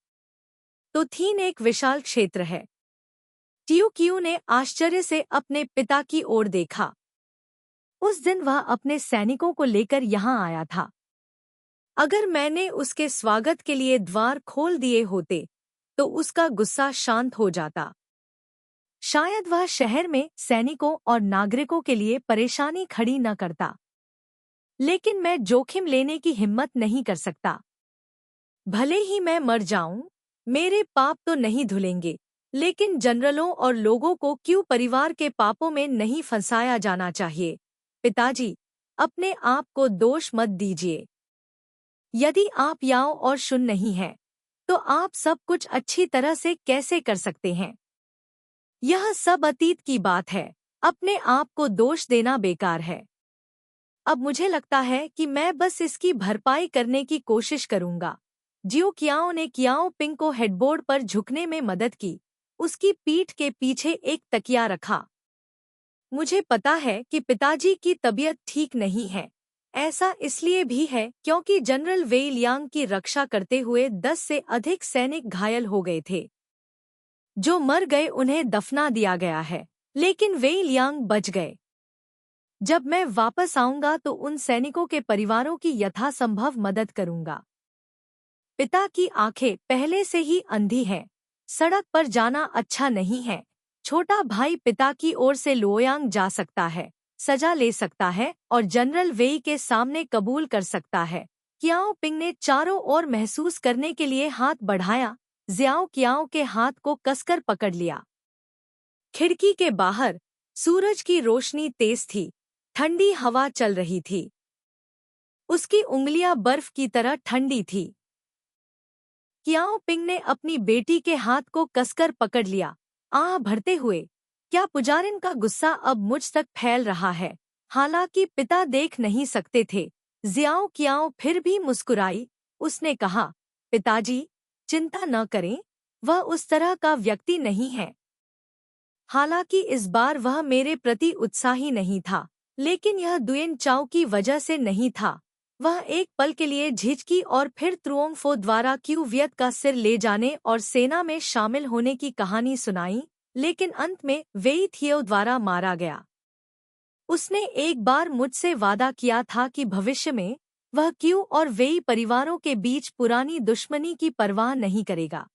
तो थीन एक विशाल क्षेत्र है। ट्यू क्यू ने आश्चर्य से अपने पिता की ओर देखा। उस दिन वह अपने सैनिकों को लेकर यहाँ आया था। अगर मैंने उसके स्वागत के लिए द्वार खोल दिए होते तो उसका गुस्सा शांत हो जाता। शायद वह शहर में सैनिकों और नागरिकों के लिए परेशानी खड़ी न करता। लेकिन मैं जोखिम लेने की हिम्मत नहीं कर सकता। भले ही मैं मर जाऊं, मेरे पाप तो नहीं धुलेंगे, लेकिन जनरलों और लोगों को क्यों परिवार के पापों में नहीं फंसाया जाना चाहिए। पिताजी, अपने आप को दोष मत दीजिए। यदि आप याओ और शुन नहीं हैं, तो आप सब कुछ अच्छी तरह से कैसे कर सकते हैं? यह सब अतीत की बात है। अपने आप को दोष देना बेकार है। अब मुझे लगता है कि मैं बस इसकी भरपाई करने की कोशिश करूंगा। जियो कियाओ ने कियाओ पिंग को हेडबोर्ड पर झुकने में मदद की। उसकी पीठ के पीछे एक तकिया रखा। मुझे पता है कि पिताजी की तबीयत ठीक नहीं है। ऐसा इसलिए भी है क्योंकि जनरल वेई लियांग की रक्षा करते हुए 10 से अधिक सैनिक घायल हो गए थे। जो मर गए उन्हें दफना दिया गया है, लेकिन वेई लियांग बच गए। जब मैं वापस आऊंगा तो उन सैनिकों के परिवारों की यथासंभव मदद करूंगा। पिता की आंखें पहले से ही अंधी हैं। सड़क पर जाना अच्छा नहीं है। छोटा भाई पिता की ओर से लोयांग जा सकता है, सजा ले सकता है और जनरल वेई के सामने कबूल कर सकता है। कियाओ पिंग ने चारों ओर महसूस करने के लिए हाथ बढ़ाया। ज़ियाओ कियाओ के हाथ को कसकर पकड़ लिया। खिड़की के बाहर सूरज की रोशनी तेज थी। ठंडी हवा चल रही थी। उसकी उंगलियां बर्फ की तरह ठंडी थी। कियाओ पिंग ने अपनी बेटी के हाथ को कसकर पकड़ लिया, आह भरते हुए। क्या पुजारिन का गुस्सा अब मुझ तक फैल रहा है? हालांकि पिता देख नहीं सकते थे। ज़ियाओ कियाओ फिर भी मुस्कुराई। उसने कहा, पिताजी, चिंता न करें, वह उस तरह का व्यक्ति नहीं है। हालांकि इस बार वह मेरे प्रति उत्साही नहीं था, लेकिन यह दुएन चाओ की वजह से नहीं था। वह एक पल के लिए झिझकी और फिर त्रुओंगफो द्वारा क्यू वियत का सिर ले जाने और सेना में शामिल होने की कहानी सुनाई, लेकिन अंत में वेई थियो द्वारा मारा गया। उसने एक बार मुझसे वादा किया था कि भविष्य में वह क्यू और वेई परिवारों के बीच पुरानी दुश्मनी की परवाह नहीं करेगा।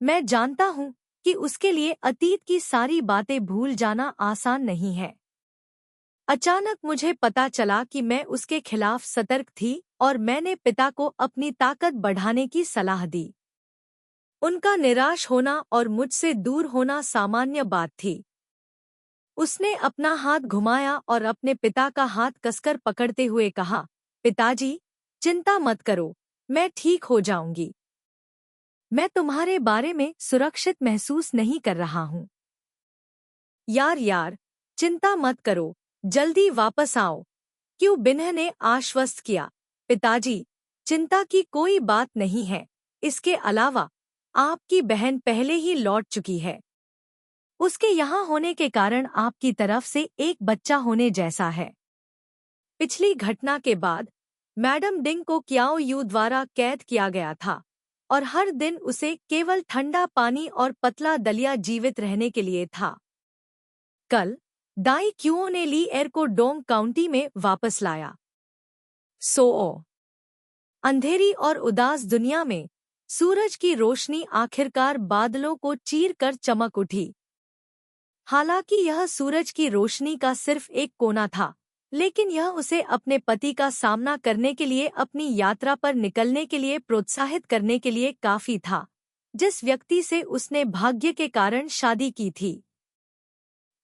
मैं जानता हूँ कि उसके लिए अतीत की सारी बातें भूल जाना आसान नहीं है। अचानक मुझे पता चला कि मैं उसके खिलाफ सतर्क थी और मैंने पिता को अपनी ताकत बढ़ाने की सलाह दी। उनका निराश होना और मुझसे दूर होना सामान्य बात थी। उसने अपना हाथ घुमाया और अपने पिता का हाथ कसकर पकड़ते हुए कहा, पिताजी, चिंता मत करो, मैं ठीक हो जाऊंगी। मैं तुम्हारे बारे में सुरक्षित महसूस नहीं कर रहा हूँ। यार, चिंता मत करो, जल्दी वापस आओ, क्यू बिन्ह ने आश्वस्त किया। पिताजी, चिंता की कोई बात नहीं है। इसके अलावा आपकी बहन पहले ही लौट चुकी है। उसके यहाँ होने के कारण आपकी तरफ से एक बच्चा होने जैसा है। पिछली घटना के बाद मैडम डिंग को कियाओ यू द्वारा कैद किया गया था और हर दिन उसे केवल ठंडा पानी और पतला दलिया जीवित रहने के लिए था। कल दाई क्यूओ ने ली एयर को डोंग काउंटी में वापस लाया। अंधेरी और उदास दुनिया में सूरज की रोशनी आखिरकार बादलों को चीर कर चमक उठी। हालांकि यह सूरज की रोशनी का सिर्फ एक कोना था, लेकिन यह उसे अपने पति का सामना करने के लिए अपनी यात्रा पर निकलने के लिए प्रोत्साहित करने के लिए काफी था, जिस व्यक्ति से उसने भाग्य के कारण शादी की थी।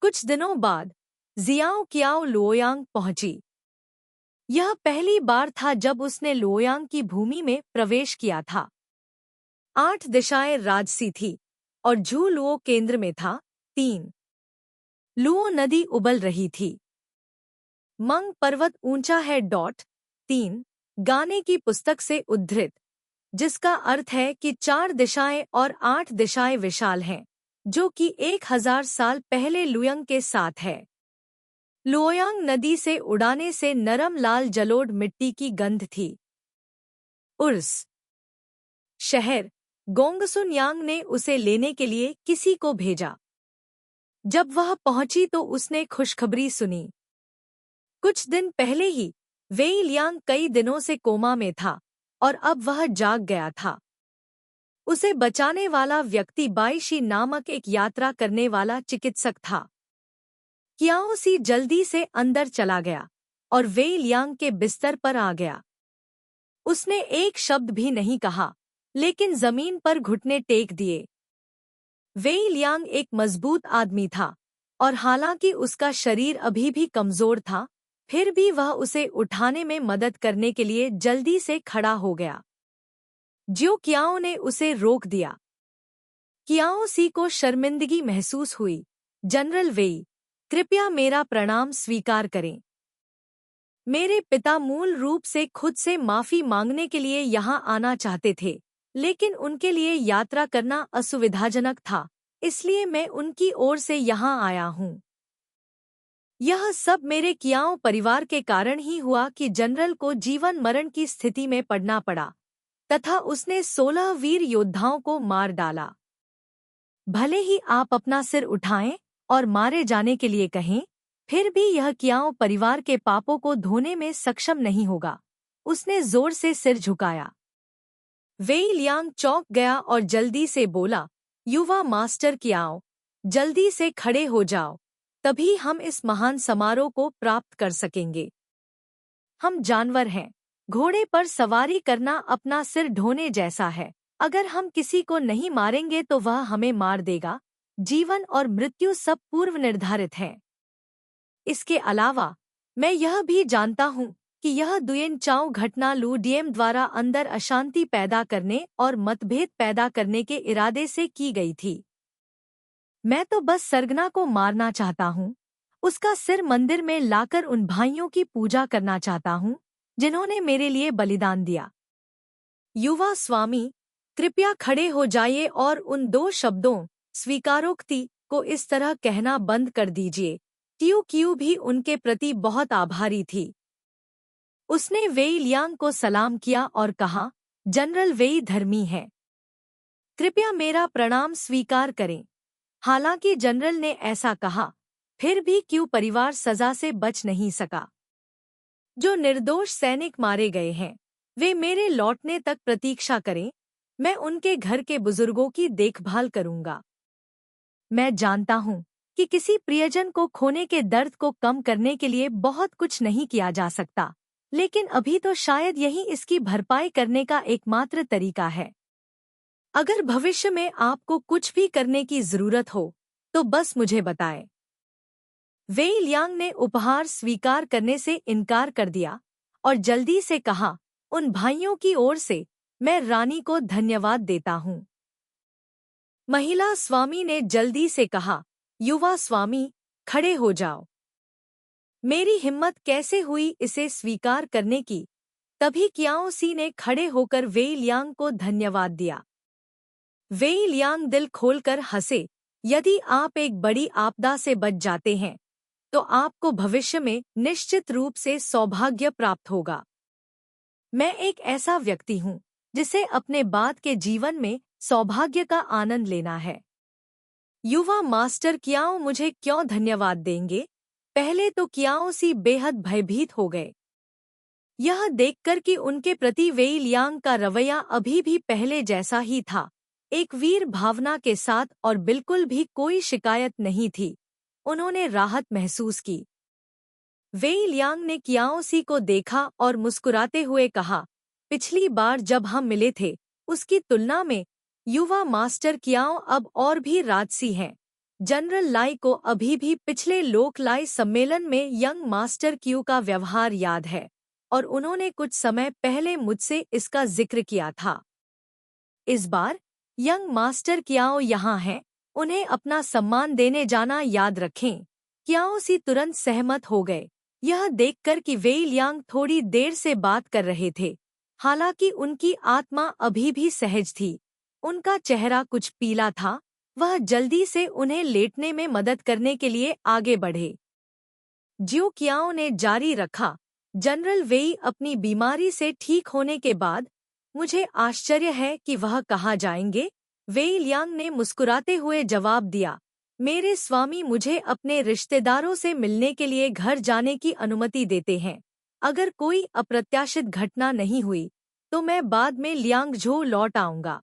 कुछ दिनों बाद ज़ियाओ कियाओ लोयांग पहुंची। यह पहली बार था जब उसने लोयांग की भूमि में प्रवेश किया था। 8 दिशाएं राजसी थी और झू लुओ केंद्र में था। 3 लुओ नदी उबल रही थी। मंग पर्वत ऊंचा है। 3 गाने की पुस्तक से उद्धृत, जिसका अर्थ है कि 4 दिशाएं और 8 दिशाएं विशाल हैं, जो कि 1000 साल पहले लुयंग के साथ है। लोयांग नदी से उड़ाने से नरम लाल जलोढ़ मिट्टी की गंध थी। उर्स शहर गोंगसुन यांग ने उसे लेने के लिए किसी को भेजा। जब वह पहुंची तो उसने खुशखबरी सुनी। कुछ दिन पहले ही वेई लियांग कई दिनों से कोमा में था और अब वह जाग गया था। उसे बचाने वाला व्यक्ति बाईशी नामक एक यात्रा करने वाला चिकित्सक था। कियाओ सी जल्दी से अंदर चला गया और वेई लियांग के बिस्तर पर आ गया। उसने एक शब्द भी नहीं कहा, लेकिन जमीन पर घुटने टेक दिए। वेई लियांग एक मजबूत आदमी था और हालांकि उसका शरीर अभी भी कमजोर था, फिर भी वह उसे उठाने में मदद करने के लिए जल्दी से खड़ा हो गया। ज्यो कियाओ ने उसे रोक दिया। कियाओ सी को शर्मिंदगी महसूस हुई। जनरल वेई, कृपया मेरा प्रणाम स्वीकार करें। मेरे पिता मूल रूप से खुद से माफी मांगने के लिए यहाँ आना चाहते थे, लेकिन उनके लिए यात्रा करना असुविधाजनक था, इसलिए मैं उनकी ओर से यहाँ आया हूँ। यह सब मेरे कियाओ परिवार के कारण ही हुआ कि जनरल को जीवन मरण की स्थिति में पड़ना पड़ा तथा उसने 16 वीर योद्धाओं को मार डाला। भले ही आप अपना सिर उठाएं और मारे जाने के लिए कहें, फिर भी यह कियाओ परिवार के पापों को धोने में सक्षम नहीं होगा। उसने जोर से सिर झुकाया। वेई लियांग चौंक गया और जल्दी से बोला, युवा मास्टर कियाओ, जल्दी से खड़े हो जाओ, तभी हम इस महान समारोह को प्राप्त कर सकेंगे। हम जानवर हैं। घोड़े पर सवारी करना अपना सिर ढोने जैसा है। अगर हम किसी को नहीं मारेंगे तो वह हमें मार देगा। जीवन और मृत्यु सब पूर्व निर्धारित हैं। इसके अलावा मैं यह भी जानता हूँ कि यह दुयेन चाओ घटना लू डीएम द्वारा अंदर अशांति पैदा करने और मतभेद पैदा करने के इरादे से की गई थी। मैं तो बस सरगना को मारना चाहता हूँ। उसका सिर मंदिर में लाकर उन भाइयों की पूजा करना चाहता हूँ जिन्होंने मेरे लिए बलिदान दिया। युवा स्वामी, कृपया खड़े हो जाइए और उन 2 शब्दों स्वीकारोक्ति को इस तरह कहना बंद कर दीजिए। टियो कियू भी उनके प्रति बहुत आभारी थी। उसने वेई लियांग को सलाम किया और कहा, जनरल वेई धर्मी है, कृपया मेरा प्रणाम स्वीकार करें। हालांकि जनरल ने ऐसा कहा, फिर भी क्यू परिवार सजा से बच नहीं सका। जो निर्दोष सैनिक मारे गए हैं, वे मेरे लौटने तक प्रतीक्षा करें। मैं उनके घर के बुजुर्गों की देखभाल करूंगा। मैं जानता हूं कि किसी प्रियजन को खोने के दर्द को कम करने के लिए बहुत कुछ नहीं किया जा सकता, लेकिन अभी तो शायद यही इसकी भरपाई करने का एकमात्र तरीका है। अगर भविष्य में आपको कुछ भी करने की जरूरत हो, तो बस मुझे बताएं। वेई लियांग ने उपहार स्वीकार करने से इनकार कर दिया और जल्दी से कहा, उन भाइयों की ओर से मैं रानी को धन्यवाद देता हूँ। महिला स्वामी ने जल्दी से कहा, युवा स्वामी, खड़े हो जाओ। मेरी हिम्मत कैसे हुई इसे स्वीकार करने की। तभी कियाओ सी ने खड़े होकर वेई लियांग को धन्यवाद दिया। वेई लियांग दिल खोलकर हंसे। यदि आप एक बड़ी आपदा से बच जाते हैं, तो आपको भविष्य में निश्चित रूप से सौभाग्य प्राप्त होगा। मैं एक ऐसा व्यक्ति हूँ जिसे अपने बाद के जीवन में सौभाग्य का आनंद लेना है। युवा मास्टर कियाओ मुझे क्यों धन्यवाद देंगे? पहले तो कियाओ सी बेहद भयभीत हो गए, यह देखकर कि उनके प्रति वेई लियांग का रवैया अभी भी पहले जैसा ही था, एक वीर भावना के साथ, और बिल्कुल भी कोई शिकायत नहीं थी। उन्होंने राहत महसूस की। वेई लियांग ने कियाओ सी को देखा और मुस्कुराते हुए कहा, पिछली बार जब हम मिले थे, उसकी तुलना में युवा मास्टर कियाओ अब और भी राजसी हैं। जनरल लाई को अभी भी पिछले लोक लाई सम्मेलन में यंग मास्टर क्यू का व्यवहार याद है, और उन्होंने कुछ समय पहले मुझसे इसका जिक्र किया था। इस बार यंग मास्टर कियाओ यहाँ हैं, उन्हें अपना सम्मान देने जाना याद रखें। कियाओ सी तुरंत सहमत हो गए, यह देखकर कि वेई लियांग थोड़ी देर से बात कर रहे थे। हालांकि उनकी आत्मा अभी भी सहज थी। उनका चेहरा कुछ पीला था। वह जल्दी से उन्हें लेटने में मदद करने के लिए आगे बढ़े। ज्यो कियाओ ने जारी रखा, जनरल वेई अपनी बीमारी से ठीक होने के बाद मुझे आश्चर्य है कि वह कहाँ जाएंगे। वेई लियांग ने मुस्कुराते हुए जवाब दिया, मेरे स्वामी मुझे अपने रिश्तेदारों से मिलने के लिए घर जाने की अनुमति देते हैं। अगर कोई अप्रत्याशित घटना नहीं हुई तो मैं बाद में लियांगझो लौट आऊंगा।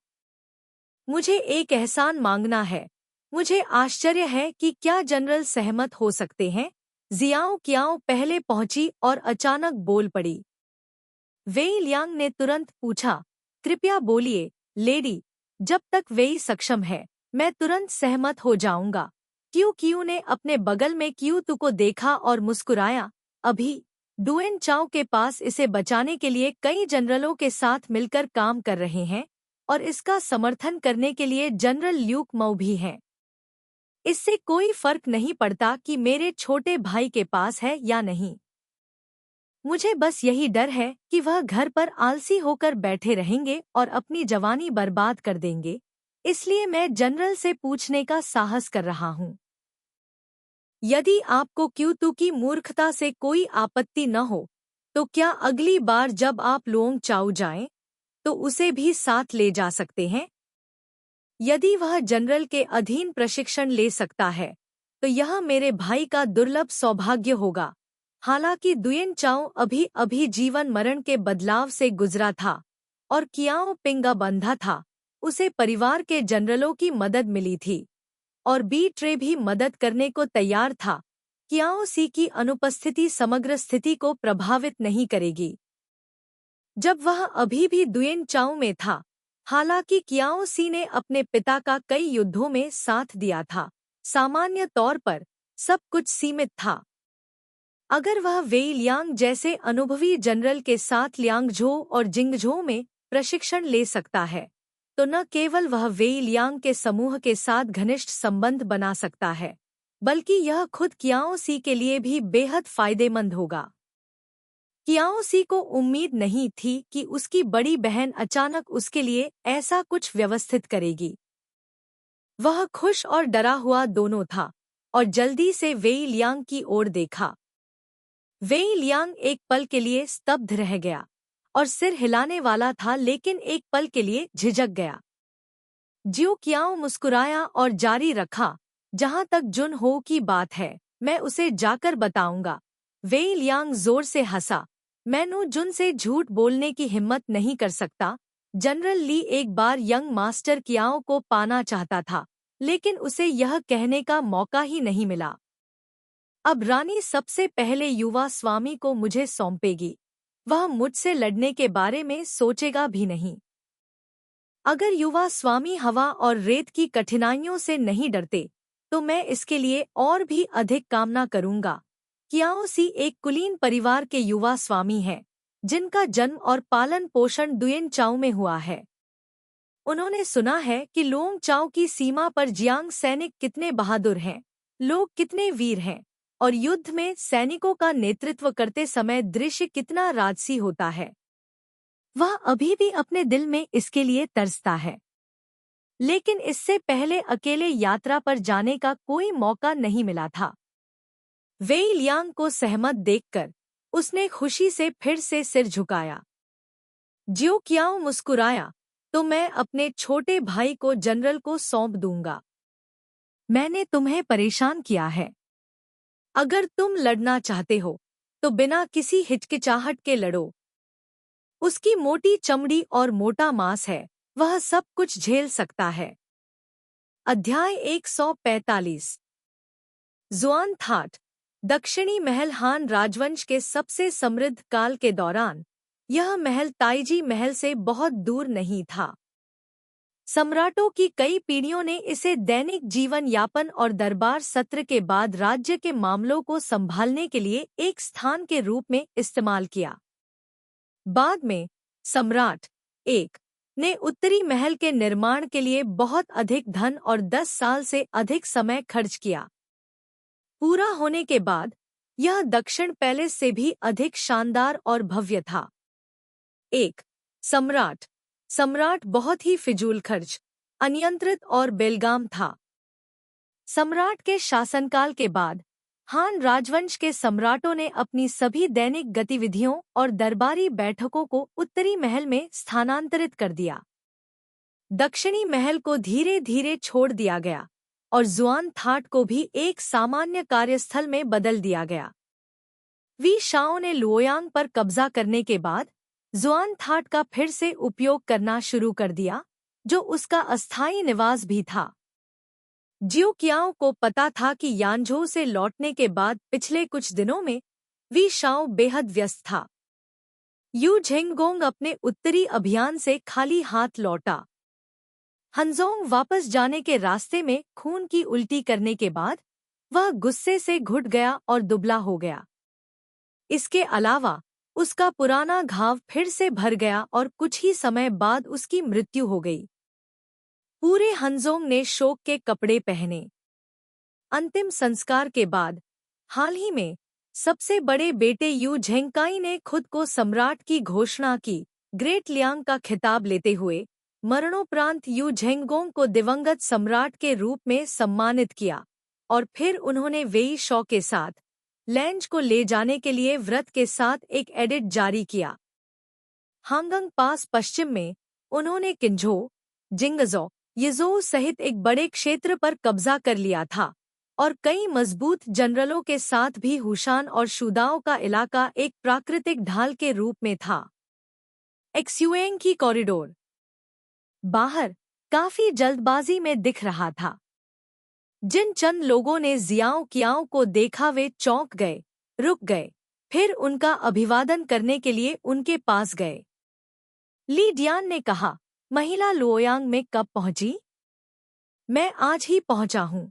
मुझे एक एहसान मांगना है। मुझे आश्चर्य है कि क्या जनरल सहमत हो सकते हैं। जियाओ कियाओ पहले पहुंची और अचानक बोल पड़ी। वेई लियांग ने तुरंत पूछा, कृपया बोलिए लेडी। जब तक वेई सक्षम है मैं तुरंत सहमत हो जाऊंगा। क्यू क्यू ने अपने बगल में क्यू तू को देखा और मुस्कुराया। अभी डुएन चाओ के पास इसे बचाने के लिए कई जनरलों के साथ मिलकर काम कर रहे हैं और इसका समर्थन करने के लिए जनरल ल्यूक मऊ भी हैं। इससे कोई फर्क नहीं पड़ता कि मेरे छोटे भाई के पास है या नहीं। मुझे बस यही डर है कि वह घर पर आलसी होकर बैठे रहेंगे और अपनी जवानी बर्बाद कर देंगे। इसलिए मैं जनरल से पूछने का साहस कर रहा हूँ। यदि आपको क्यूतू की मूर्खता से कोई आपत्ति न हो तो क्या अगली बार जब आप लुओंग चाओ जाएं तो उसे भी साथ ले जा सकते हैं? यदि वह जनरल के अधीन प्रशिक्षण ले सकता है तो यह मेरे भाई का दुर्लभ सौभाग्य होगा। हालांकि दुयेन चाओ अभी अभी जीवन मरण के बदलाव से गुजरा था और कियाओ पिंगा बंधा था, उसे परिवार के जनरलों की मदद मिली थी और बी ट्रे भी मदद करने को तैयार था। कियाओ सी की अनुपस्थिति समग्र स्थिति को प्रभावित नहीं करेगी। जब वह अभी भी दुयेन चाओ में था, हालांकि कियाओ सी ने अपने पिता का कई युद्धों में साथ दिया था, सामान्य तौर पर सब कुछ सीमित था। अगर वह वेई लियांग जैसे अनुभवी जनरल के साथ लियांगझो और जिंगझो में प्रशिक्षण ले सकता है तो न केवल वह वेई लियांग के समूह के साथ घनिष्ठ संबंध बना सकता है बल्कि यह खुद कियाओ सी के लिए भी बेहद फायदेमंद होगा। कियाओ सी को उम्मीद नहीं थी कि उसकी बड़ी बहन अचानक उसके लिए ऐसा कुछ व्यवस्थित करेगी। वह खुश और डरा हुआ दोनों था और जल्दी से वेई लियांग की ओर देखा। वेई लियांग एक पल के लिए स्तब्ध रह गया और सिर हिलाने वाला था, लेकिन एक पल के लिए झिझक गया। जियो कियाओ मुस्कुराया और जारी रखा, जहां तक जुन हो की बात है मैं उसे जाकर बताऊंगा। वेई लियांग जोर से हंसा। मैनू जुन से झूठ बोलने की हिम्मत नहीं कर सकता। जनरल ली एक बार यंग मास्टर कियाओ को पाना चाहता था, लेकिन उसे यह कहने का मौका ही नहीं मिला। अब रानी सबसे पहले युवा स्वामी को मुझे सौंपेगी। वह मुझसे लड़ने के बारे में सोचेगा भी नहीं। अगर युवा स्वामी हवा और रेत की कठिनाइयों से नहीं डरते तो मैं इसके लिए और भी अधिक कामना करूंगा। कियाओ सी एक कुलीन परिवार के युवा स्वामी हैं, जिनका जन्म और पालन पोषण दुयेन चाओ में हुआ है। उन्होंने सुना है कि लुओंग चाओ की सीमा पर जियांग सैनिक कितने बहादुर हैं, लोग कितने वीर हैं और युद्ध में सैनिकों का नेतृत्व करते समय दृश्य कितना राजसी होता है। वह अभी भी अपने दिल में इसके लिए तरसता है, लेकिन इससे पहले अकेले यात्रा पर जाने का कोई मौका नहीं मिला था। वेई लियांग को सहमत देखकर उसने खुशी से फिर से सिर झुकाया। जियो कियाओ मुस्कुराया, तो मैं अपने छोटे भाई को जनरल को सौंप दूंगा। मैंने तुम्हें परेशान किया है। अगर तुम लड़ना चाहते हो तो बिना किसी हिचकिचाहट के लड़ो। उसकी मोटी चमड़ी और मोटा मांस है, वह सब कुछ झेल सकता है। अध्याय 145। जुआन थाट। दक्षिणी महल हान राजवंश के सबसे समृद्ध काल के दौरान यह महल ताइजी महल से बहुत दूर नहीं था। सम्राटों की कई पीढ़ियों ने इसे दैनिक जीवन यापन और दरबार सत्र के बाद राज्य के मामलों को संभालने के लिए एक स्थान के रूप में इस्तेमाल किया। बाद में सम्राट एक ने उत्तरी महल के निर्माण के लिए बहुत अधिक धन और 10 साल से अधिक समय खर्च किया। पूरा होने के बाद यह दक्षिण पैलेस से भी अधिक शानदार और भव्य था। एक सम्राट सम्राट बहुत ही फिजूल खर्च, अनियंत्रित और बेलगाम था। सम्राट के शासनकाल के बाद हान राजवंश के सम्राटों ने अपनी सभी दैनिक गतिविधियों और दरबारी बैठकों को उत्तरी महल में स्थानांतरित कर दिया। दक्षिणी महल को धीरे धीरे छोड़ दिया गया और जुआन थाट को भी एक सामान्य कार्यस्थल में बदल दिया गया। वी शाओ ने लुओयांग पर कब्जा करने के बाद जुआन थाट का फिर से उपयोग करना शुरू कर दिया, जो उसका अस्थायी निवास भी था। जियो कियाओ को पता था कि यानझो से लौटने के बाद पिछले कुछ दिनों में वी शाओ बेहद व्यस्त था। यू झेंगगोंग अपने उत्तरी अभियान से खाली हाथ लौटा। हनजोंग वापस जाने के रास्ते में खून की उल्टी करने के बाद वह गुस्से से घुट गया और दुबला हो गया। इसके अलावा उसका पुराना घाव फिर से भर गया और कुछ ही समय बाद उसकी मृत्यु हो गई। पूरे हनजोंग ने शोक के कपड़े पहने। अंतिम संस्कार के बाद हाल ही में सबसे बड़े बेटे यू झेंगकाई ने खुद को सम्राट की घोषणा की। ग्रेट लियांग का खिताब लेते हुए मरणोपरांत यू झेंगगोंग को दिवंगत सम्राट के रूप में सम्मानित किया और फिर उन्होंने वेई शॉ के साथ लैंज को ले जाने के लिए व्रत के साथ एक एडिट जारी किया। हांगंग पास पश्चिम में उन्होंने किंझो, जिंगजो, यिज़ोउ सहित एक बड़े क्षेत्र पर कब्जा कर लिया था और कई मजबूत जनरलों के साथ भी हुशान और शुदाओं का इलाका एक प्राकृतिक ढाल के रूप में था। एक्सुएंग की कॉरिडोर बाहर काफी जल्दबाजी में दिख रहा था। जिन चंद लोगों ने जियाओ कियाओ को देखा वे चौंक गए, रुक गए, फिर उनका अभिवादन करने के लिए उनके पास गए। ली डियान ने कहा, महिला लुओयांग में कब पहुंची? मैं आज ही पहुंचा हूं।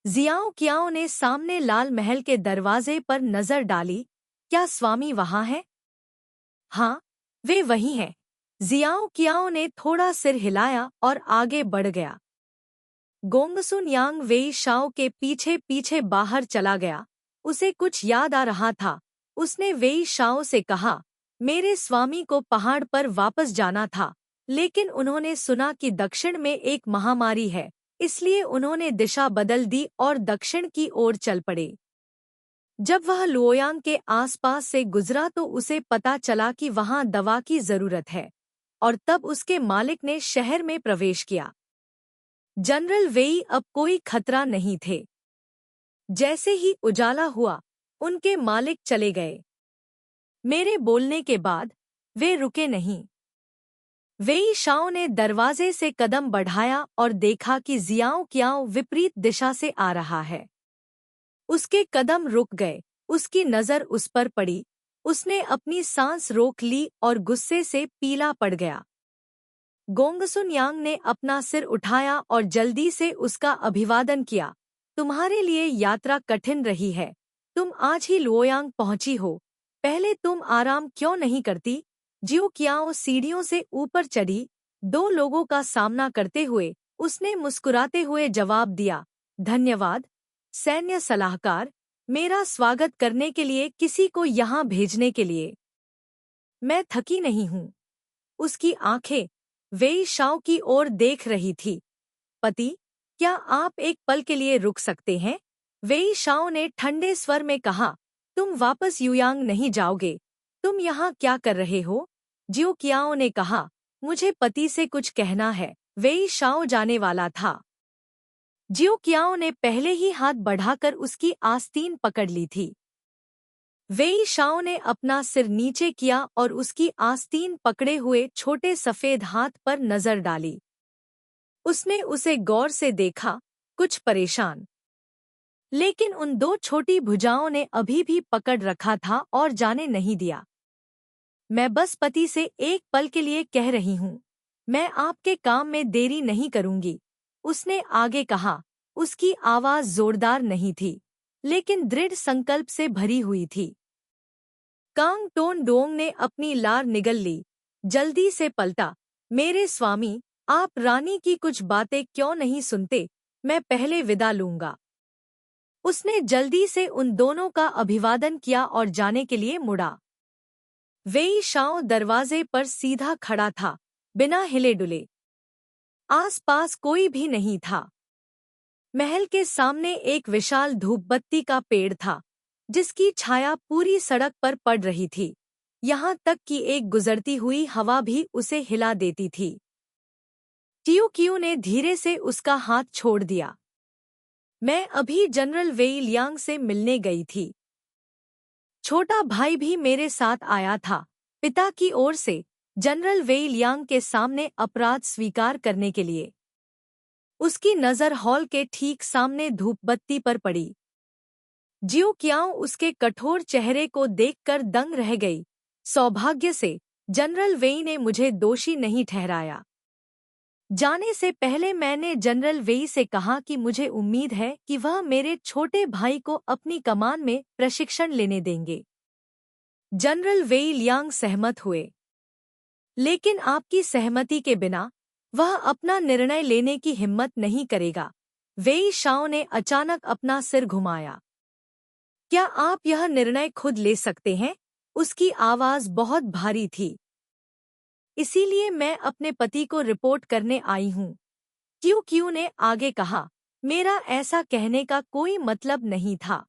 जियाओ कियाओ ने सामने लाल महल के दरवाजे पर नजर डाली। क्या स्वामी वहां है? हाँ, वे वही हैं। जियाओ कियाओ ने थोड़ा सिर हिलाया और आगे बढ़ गया। गोंगसुन यांग वेई शाओ के पीछे पीछे बाहर चला गया। उसे कुछ याद आ रहा था। उसने वेई शाओ से कहा, मेरे स्वामी को पहाड़ पर वापस जाना था, लेकिन उन्होंने सुना कि दक्षिण में एक महामारी है, इसलिए उन्होंने दिशा बदल दी और दक्षिण की ओर चल पड़े। जब वह लुओयांग के आसपास से गुजरा तो उसे पता चला कि वहां दवा की जरूरत है, और तब उसके मालिक ने शहर में प्रवेश किया। जनरल वेई अब कोई खतरा नहीं थे। जैसे ही उजाला हुआ, उनके मालिक चले गए। मेरे बोलने के बाद वे रुके नहीं। वेई शाओ ने दरवाजे से कदम बढ़ाया और देखा कि जियाओ कियाओ विपरीत दिशा से आ रहा है। उसके कदम रुक गए, उसकी नजर उस पर पड़ी। उसने अपनी सांस रोक ली और गुस्से से पीला पड़ गया। गोंगसुन यांग ने अपना सिर उठाया और जल्दी से उसका अभिवादन किया। तुम्हारे लिए यात्रा कठिन रही है। तुम आज ही लुओयांग पहुंची हो। पहले तुम आराम क्यों नहीं करती? जियो कियाओ सीढ़ियों से ऊपर चढ़ी। 2 लोगों का सामना करते हुए उसने मुस्कुराते हुए जवाब दिया, धन्यवाद सैन्य सलाहकार, मेरा स्वागत करने के लिए, किसी को यहाँ भेजने के लिए। मैं थकी नहीं हूँ। उसकी आंखें वेई शाओ की ओर देख रही थी। पति, क्या आप एक पल के लिए रुक सकते हैं? वेई शाओ ने ठंडे स्वर में कहा, तुम वापस युयांग नहीं जाओगे। तुम यहाँ क्या कर रहे हो? जियो कियाओ ने कहा, मुझे पति से कुछ कहना है। वेई शाओ जाने वाला था। जियो कियाओ ने पहले ही हाथ बढ़ाकर उसकी आस्तीन पकड़ ली थी। वेई शाओ ने अपना सिर नीचे किया और उसकी आस्तीन पकड़े हुए छोटे सफेद हाथ पर नजर डाली। उसने उसे गौर से देखा, कुछ परेशान। लेकिन उन 2 छोटी भुजाओं ने अभी भी पकड़ रखा था और जाने नहीं दिया। मैं बस पति से एक पल के लिए कह रही हूँ। मैं आपके काम में देरी नहीं करूंगी, उसने आगे कहा। उसकी आवाज जोरदार नहीं थी, लेकिन दृढ़ संकल्प से भरी हुई थी। कांग टोन डोंग ने अपनी लार निगल ली। जल्दी से पलटा, मेरे स्वामी, आप रानी की कुछ बातें क्यों नहीं सुनते? मैं पहले विदा लूंगा। उसने जल्दी से उन दोनों का अभिवादन किया और जाने के लिए मुड़ा। वेई शाओ दरवाजे पर सीधा खड़ा था, बिना हिले डुले। आसपास कोई भी नहीं था। महल के सामने एक विशाल धूपबत्ती का पेड़ था, जिसकी छाया पूरी सड़क पर पड़ रही थी। यहाँ तक कि एक गुजरती हुई हवा भी उसे हिला देती थी। टियो कियो ने धीरे से उसका हाथ छोड़ दिया। मैं अभी जनरल वेई लियांग से मिलने गई थी। छोटा भाई भी मेरे साथ आया था, पिता की ओर से, जनरल वेई लियांग के सामने अपराध स्वीकार करने के लिए। उसकी नज़र हॉल के ठीक सामने धूपबत्ती पर पड़ी। जियो क्याओ उसके कठोर चेहरे को देखकर दंग रह गई। सौभाग्य से जनरल वेई ने मुझे दोषी नहीं ठहराया। जाने से पहले मैंने जनरल वेई से कहा कि मुझे उम्मीद है कि वह मेरे छोटे भाई को अपनी कमान में प्रशिक्षण लेने देंगे। जनरल वेई लियांग सहमत हुए, लेकिन आपकी सहमति के बिना वह अपना निर्णय लेने की हिम्मत नहीं करेगा। वेई शाओ ने अचानक अपना सिर घुमाया। क्या आप यह निर्णय खुद ले सकते हैं? उसकी आवाज बहुत भारी थी। इसीलिए मैं अपने पति को रिपोर्ट करने आई हूँ। क्यू ने आगे कहा, मेरा ऐसा कहने का कोई मतलब नहीं था।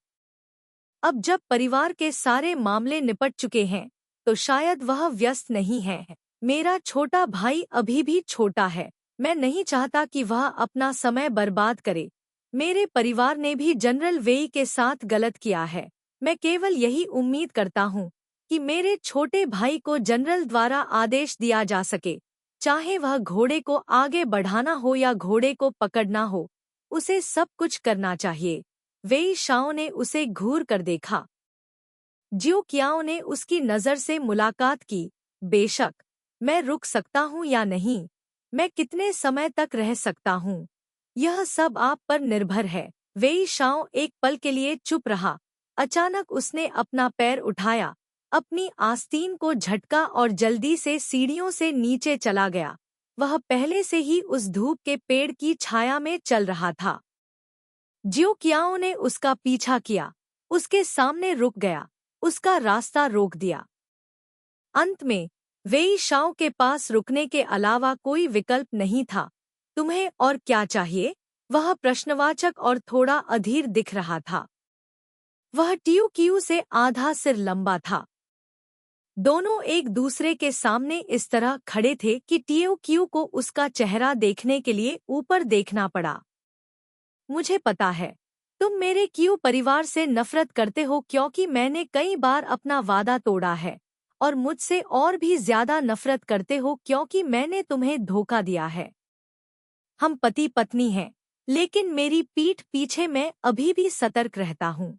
अब जब परिवार के सारे मामले निपट चुके हैं, तो शायद वह व्यस्त नहीं है। मेरा छोटा भाई अभी भी छोटा है। मैं नहीं चाहता कि वह अपना समय बर्बाद करे। मेरे परिवार ने भी जनरल वेई के साथ गलत किया है। मैं केवल यही उम्मीद करता हूँ कि मेरे छोटे भाई को जनरल द्वारा आदेश दिया जा सके, चाहे वह घोड़े को आगे बढ़ाना हो या घोड़े को पकड़ना हो, उसे सब कुछ करना चाहिए। वेई शाओ ने उसे घूर कर देखा। जियो क्याओ ने उसकी नज़र से मुलाकात की। बेशक, मैं रुक सकता हूँ या नहीं, मैं कितने समय तक रह सकता हूँ, यह सब आप पर निर्भर है। वेई शाओ एक पल के लिए चुप रहा। अचानक उसने अपना पैर उठाया, अपनी आस्तीन को झटका और जल्दी से सीढ़ियों से नीचे चला गया। वह पहले से ही उस धूप के पेड़ की छाया में चल रहा था। जियो क्याओ ने उसका पीछा किया, उसके सामने रुक गया, उसका रास्ता रोक दिया। अंत में वेई शाओ के पास रुकने के अलावा कोई विकल्प नहीं था। तुम्हें और क्या चाहिए? वह प्रश्नवाचक और थोड़ा अधीर दिख रहा था। वह क्यू से आधा सिर लंबा था। दोनों एक दूसरे के सामने इस तरह खड़े थे कि क्यू को उसका चेहरा देखने के लिए ऊपर देखना पड़ा। मुझे पता है, तुम मेरे क्यू परिवार से नफरत करते हो क्योंकि मैंने कई बार अपना वादा तोड़ा है, और मुझसे और भी ज्यादा नफरत करते हो क्योंकि मैंने तुम्हें धोखा दिया है। हम पति पत्नी हैं, लेकिन मेरी पीठ पीछे मैं अभी भी सतर्क रहता हूँ।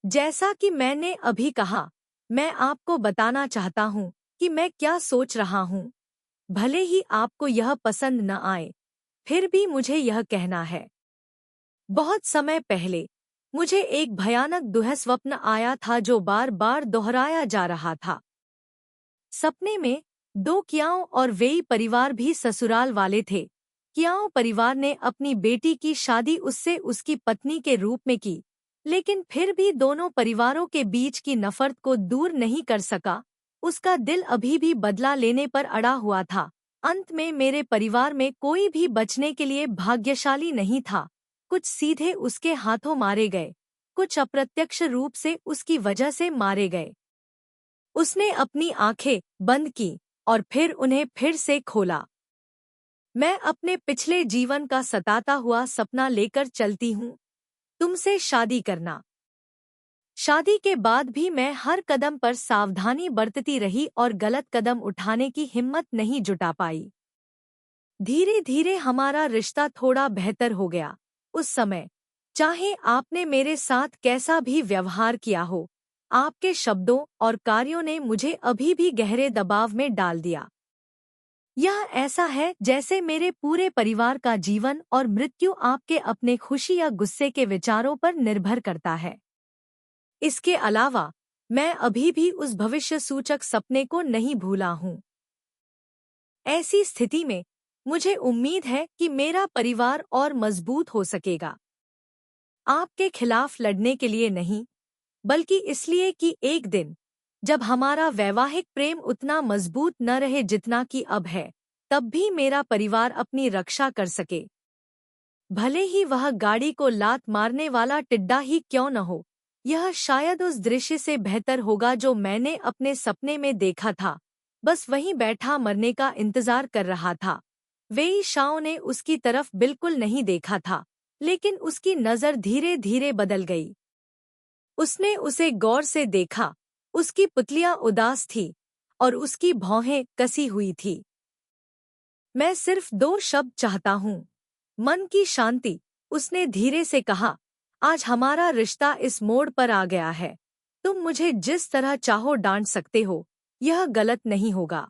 जैसा कि मैंने अभी कहा, मैं आपको बताना चाहता हूँ कि मैं क्या सोच रहा हूँ। भले ही आपको यह पसंद न आए, फिर भी मुझे यह कहना है। बहुत समय पहले मुझे एक भयानक दुःस्वप्न आया था जो बार बार दोहराया जा रहा था। सपने में दो क्याओ और वेई परिवार भी ससुराल वाले थे। क्याओ परिवार ने अपनी बेटी की शादी उससे उसकी पत्नी के रूप में की, लेकिन फिर भी दोनों परिवारों के बीच की नफरत को दूर नहीं कर सका। उसका दिल अभी भी बदला लेने पर अड़ा हुआ था। अंत में मेरे परिवार में कोई भी बचने के लिए भाग्यशाली नहीं था। कुछ सीधे उसके हाथों मारे गए, कुछ अप्रत्यक्ष रूप से उसकी वजह से मारे गए। उसने अपनी आंखें बंद की और फिर उन्हें फिर से खोला। मैं अपने पिछले जीवन का सताता हुआ सपना लेकर चलती हूँ, तुमसे शादी करना। शादी के बाद भी मैं हर कदम पर सावधानी बरतती रही और गलत कदम उठाने की हिम्मत नहीं जुटा पाई। धीरे धीरे हमारा रिश्ता थोड़ा बेहतर हो गया। उस समय, चाहे आपने मेरे साथ कैसा भी व्यवहार किया हो, आपके शब्दों और कार्यों ने मुझे अभी भी गहरे दबाव में डाल दिया। यह ऐसा है जैसे मेरे पूरे परिवार का जीवन और मृत्यु आपके अपने खुशी या गुस्से के विचारों पर निर्भर करता है। इसके अलावा, मैं अभी भी उस भविष्य सूचक सपने को नहीं भूला हूँ। ऐसी स्थिति में मुझे उम्मीद है कि मेरा परिवार और मजबूत हो सकेगा। आपके खिलाफ लड़ने के लिए नहीं, बल्कि इसलिए कि एक दिन, जब हमारा वैवाहिक प्रेम उतना मजबूत न रहे जितना कि अब है, तब भी मेरा परिवार अपनी रक्षा कर सके। भले ही वह गाड़ी को लात मारने वाला टिड्डा ही क्यों न हो, यह शायद उस दृश्य से बेहतर होगा जो मैंने अपने सपने में देखा था, बस वहीं बैठा मरने का इंतजार कर रहा था। वेई शाओ ने उसकी तरफ बिल्कुल नहीं देखा था, लेकिन उसकी नज़र धीरे धीरे बदल गई। उसने उसे गौर से देखा। उसकी पुतलियां उदास थी और उसकी भौहें कसी हुई थी। मैं सिर्फ 2 शब्द चाहता हूँ, मन की शांति, उसने धीरे से कहा। आज हमारा रिश्ता इस मोड़ पर आ गया है। तुम मुझे जिस तरह चाहो डांट सकते हो, यह गलत नहीं होगा।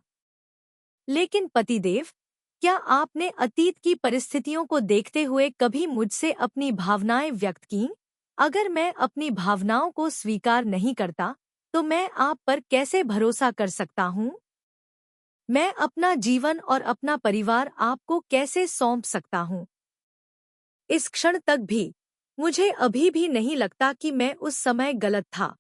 लेकिन पतिदेव, क्या आपने अतीत की परिस्थितियों को देखते हुए कभी मुझसे अपनी भावनाएं व्यक्त कीं? अगर मैं अपनी भावनाओं को स्वीकार नहीं करता, तो मैं आप पर कैसे भरोसा कर सकता हूँ? मैं अपना जीवन और अपना परिवार आपको कैसे सौंप सकता हूँ? इस क्षण तक भी मुझे अभी भी नहीं लगता कि मैं उस समय गलत था।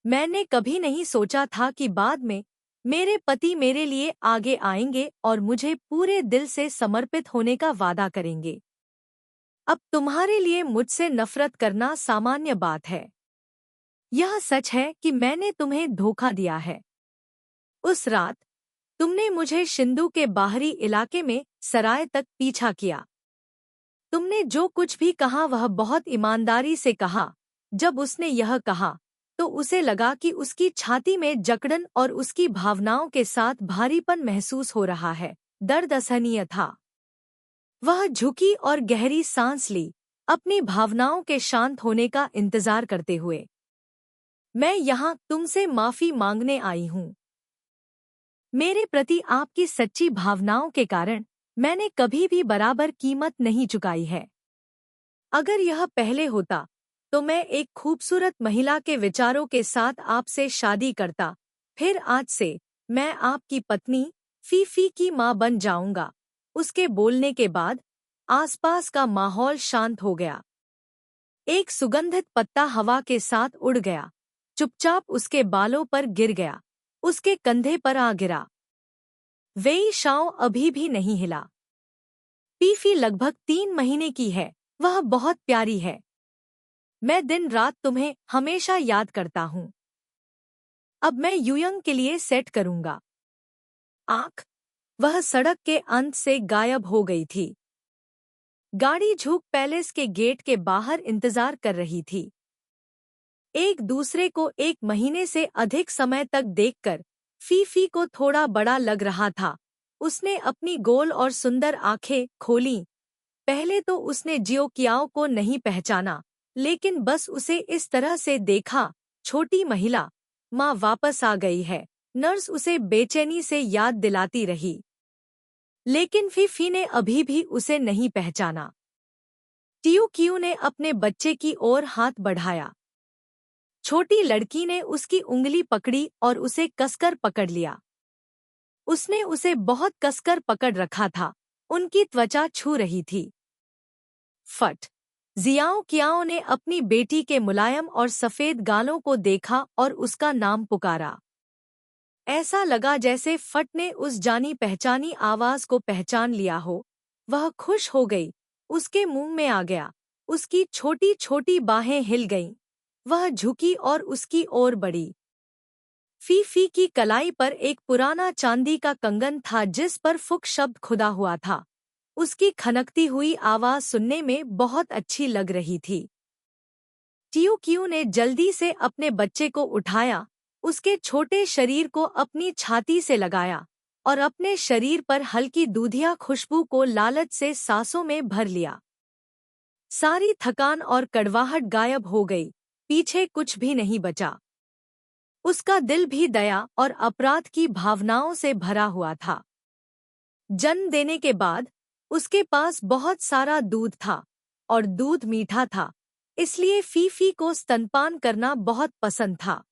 मैंने कभी नहीं सोचा था कि बाद में मेरे पति मेरे लिए आगे आएंगे और मुझे पूरे दिल से समर्पित होने का वादा करेंगे। अब तुम्हारे लिए मुझसे नफरत करना सामान्य बात है। यह सच है कि मैंने तुम्हें धोखा दिया है। उस रात तुमने मुझे शिंदू के बाहरी इलाके में सराय तक पीछा किया। तुमने जो कुछ भी कहा वह बहुत ईमानदारी से कहा। जब उसने यह कहा तो उसे लगा कि उसकी छाती में जकड़न और उसकी भावनाओं के साथ भारीपन महसूस हो रहा है। दर्द असहनीय था। वह झुकी और गहरी सांस ली, अपनी भावनाओं के शांत होने का इंतजार करते हुए। मैं यहाँ तुमसे माफी मांगने आई हूँ। मेरे प्रति आपकी सच्ची भावनाओं के कारण मैंने कभी भी बराबर कीमत नहीं चुकाई है। अगर यह पहले होता तो मैं एक खूबसूरत महिला के विचारों के साथ आपसे शादी करता। फिर आज से मैं आपकी पत्नी फीफी की मां बन जाऊंगा। उसके बोलने के बाद आसपास का माहौल शांत हो गया। एक सुगंधित पत्ता हवा के साथ उड़ गया, चुपचाप उसके बालों पर गिर गया, उसके कंधे पर आ गिरा। वेई शाओ अभी भी नहीं हिला। फीफी लगभग 3 महीने की है, वह बहुत प्यारी है। मैं दिन रात तुम्हें हमेशा याद करता हूँ। अब मैं युयंग के लिए सेट करूंगा। आँख, वह सड़क के अंत से गायब हो गई थी। गाड़ी झूक पैलेस के गेट के बाहर इंतजार कर रही थी। एक दूसरे को 1 महीने से अधिक समय तक देखकर फीफी को थोड़ा बड़ा लग रहा था। उसने अपनी गोल और सुंदर आंखें खोलीं। पहले तो उसने जियो कियाओ को नहीं पहचाना, लेकिन बस उसे इस तरह से देखा। छोटी महिला, माँ वापस आ गई है, नर्स उसे बेचैनी से याद दिलाती रही। लेकिन फीफी ने अभी भी उसे नहीं पहचाना। टियो कियू ने अपने बच्चे की ओर हाथ बढ़ाया। छोटी लड़की ने उसकी उंगली पकड़ी और उसे कसकर पकड़ लिया। उसने उसे बहुत कसकर पकड़ रखा था, उनकी त्वचा छू रही थी। फट! जियाओ कियाओ ने अपनी बेटी के मुलायम और सफेद गालों को देखा और उसका नाम पुकारा। ऐसा लगा जैसे फट ने उस जानी पहचानी आवाज को पहचान लिया हो। वह खुश हो गई, उसके मुंह में आ गया, उसकी छोटी छोटी बाहें हिल गईं। वह झुकी और उसकी ओर बढ़ी। फीफी की कलाई पर एक पुराना चांदी का कंगन था जिस पर फुक शब्द खुदा हुआ था। उसकी खनकती हुई आवाज सुनने में बहुत अच्छी लग रही थी। टियो कियू ने जल्दी से अपने बच्चे को उठाया, उसके छोटे शरीर को अपनी छाती से लगाया और अपने शरीर पर हल्की दूधिया खुशबू को लालच से सांसों में भर लिया। सारी थकान और कड़वाहट गायब हो गई, पीछे कुछ भी नहीं बचा। उसका दिल भी दया और अपराध की भावनाओं से भरा हुआ था। जन्म देने के बाद उसके पास बहुत सारा दूध था और दूध मीठा था, इसलिए फीफी को स्तनपान करना बहुत पसंद था।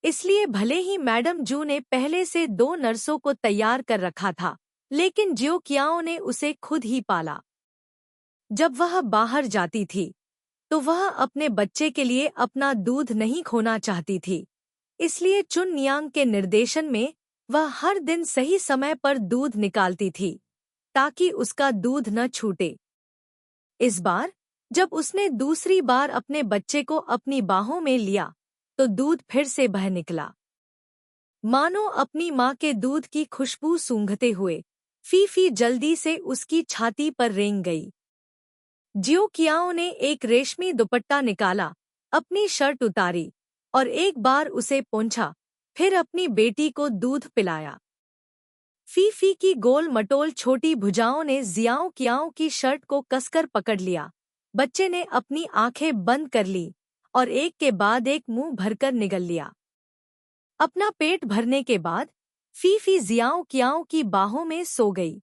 इसलिए भले ही मैडम जू ने पहले से 2 नर्सों को तैयार कर रखा था, लेकिन जियो कियाओ ने उसे खुद ही पाला। जब वह बाहर जाती थी तो वह अपने बच्चे के लिए अपना दूध नहीं खोना चाहती थी। इसलिए चुन नियांग के निर्देशन में वह हर दिन सही समय पर दूध निकालती थी, ताकि उसका दूध न छूटे। इस बार जब उसने दूसरी बार अपने बच्चे को अपनी बाहों में लिया, तो दूध फिर से बह निकला। मानो अपनी माँ के दूध की खुशबू सूंघते हुए फीफी जल्दी से उसकी छाती पर रेंग गई। जियो कियाओ ने एक रेशमी दुपट्टा निकाला अपनी शर्ट उतारी और एक बार उसे पोंछा, फिर अपनी बेटी को दूध पिलाया। फीफी की गोल मटोल छोटी भुजाओं ने जियाओ कियाओं की शर्ट को कसकर पकड़ लिया। बच्चे ने अपनी आंखें बंद कर ली और एक के बाद एक मुंह भरकर निगल लिया। अपना पेट भरने के बाद फीफी जियाओ कियाओं की बाहों में सो गई।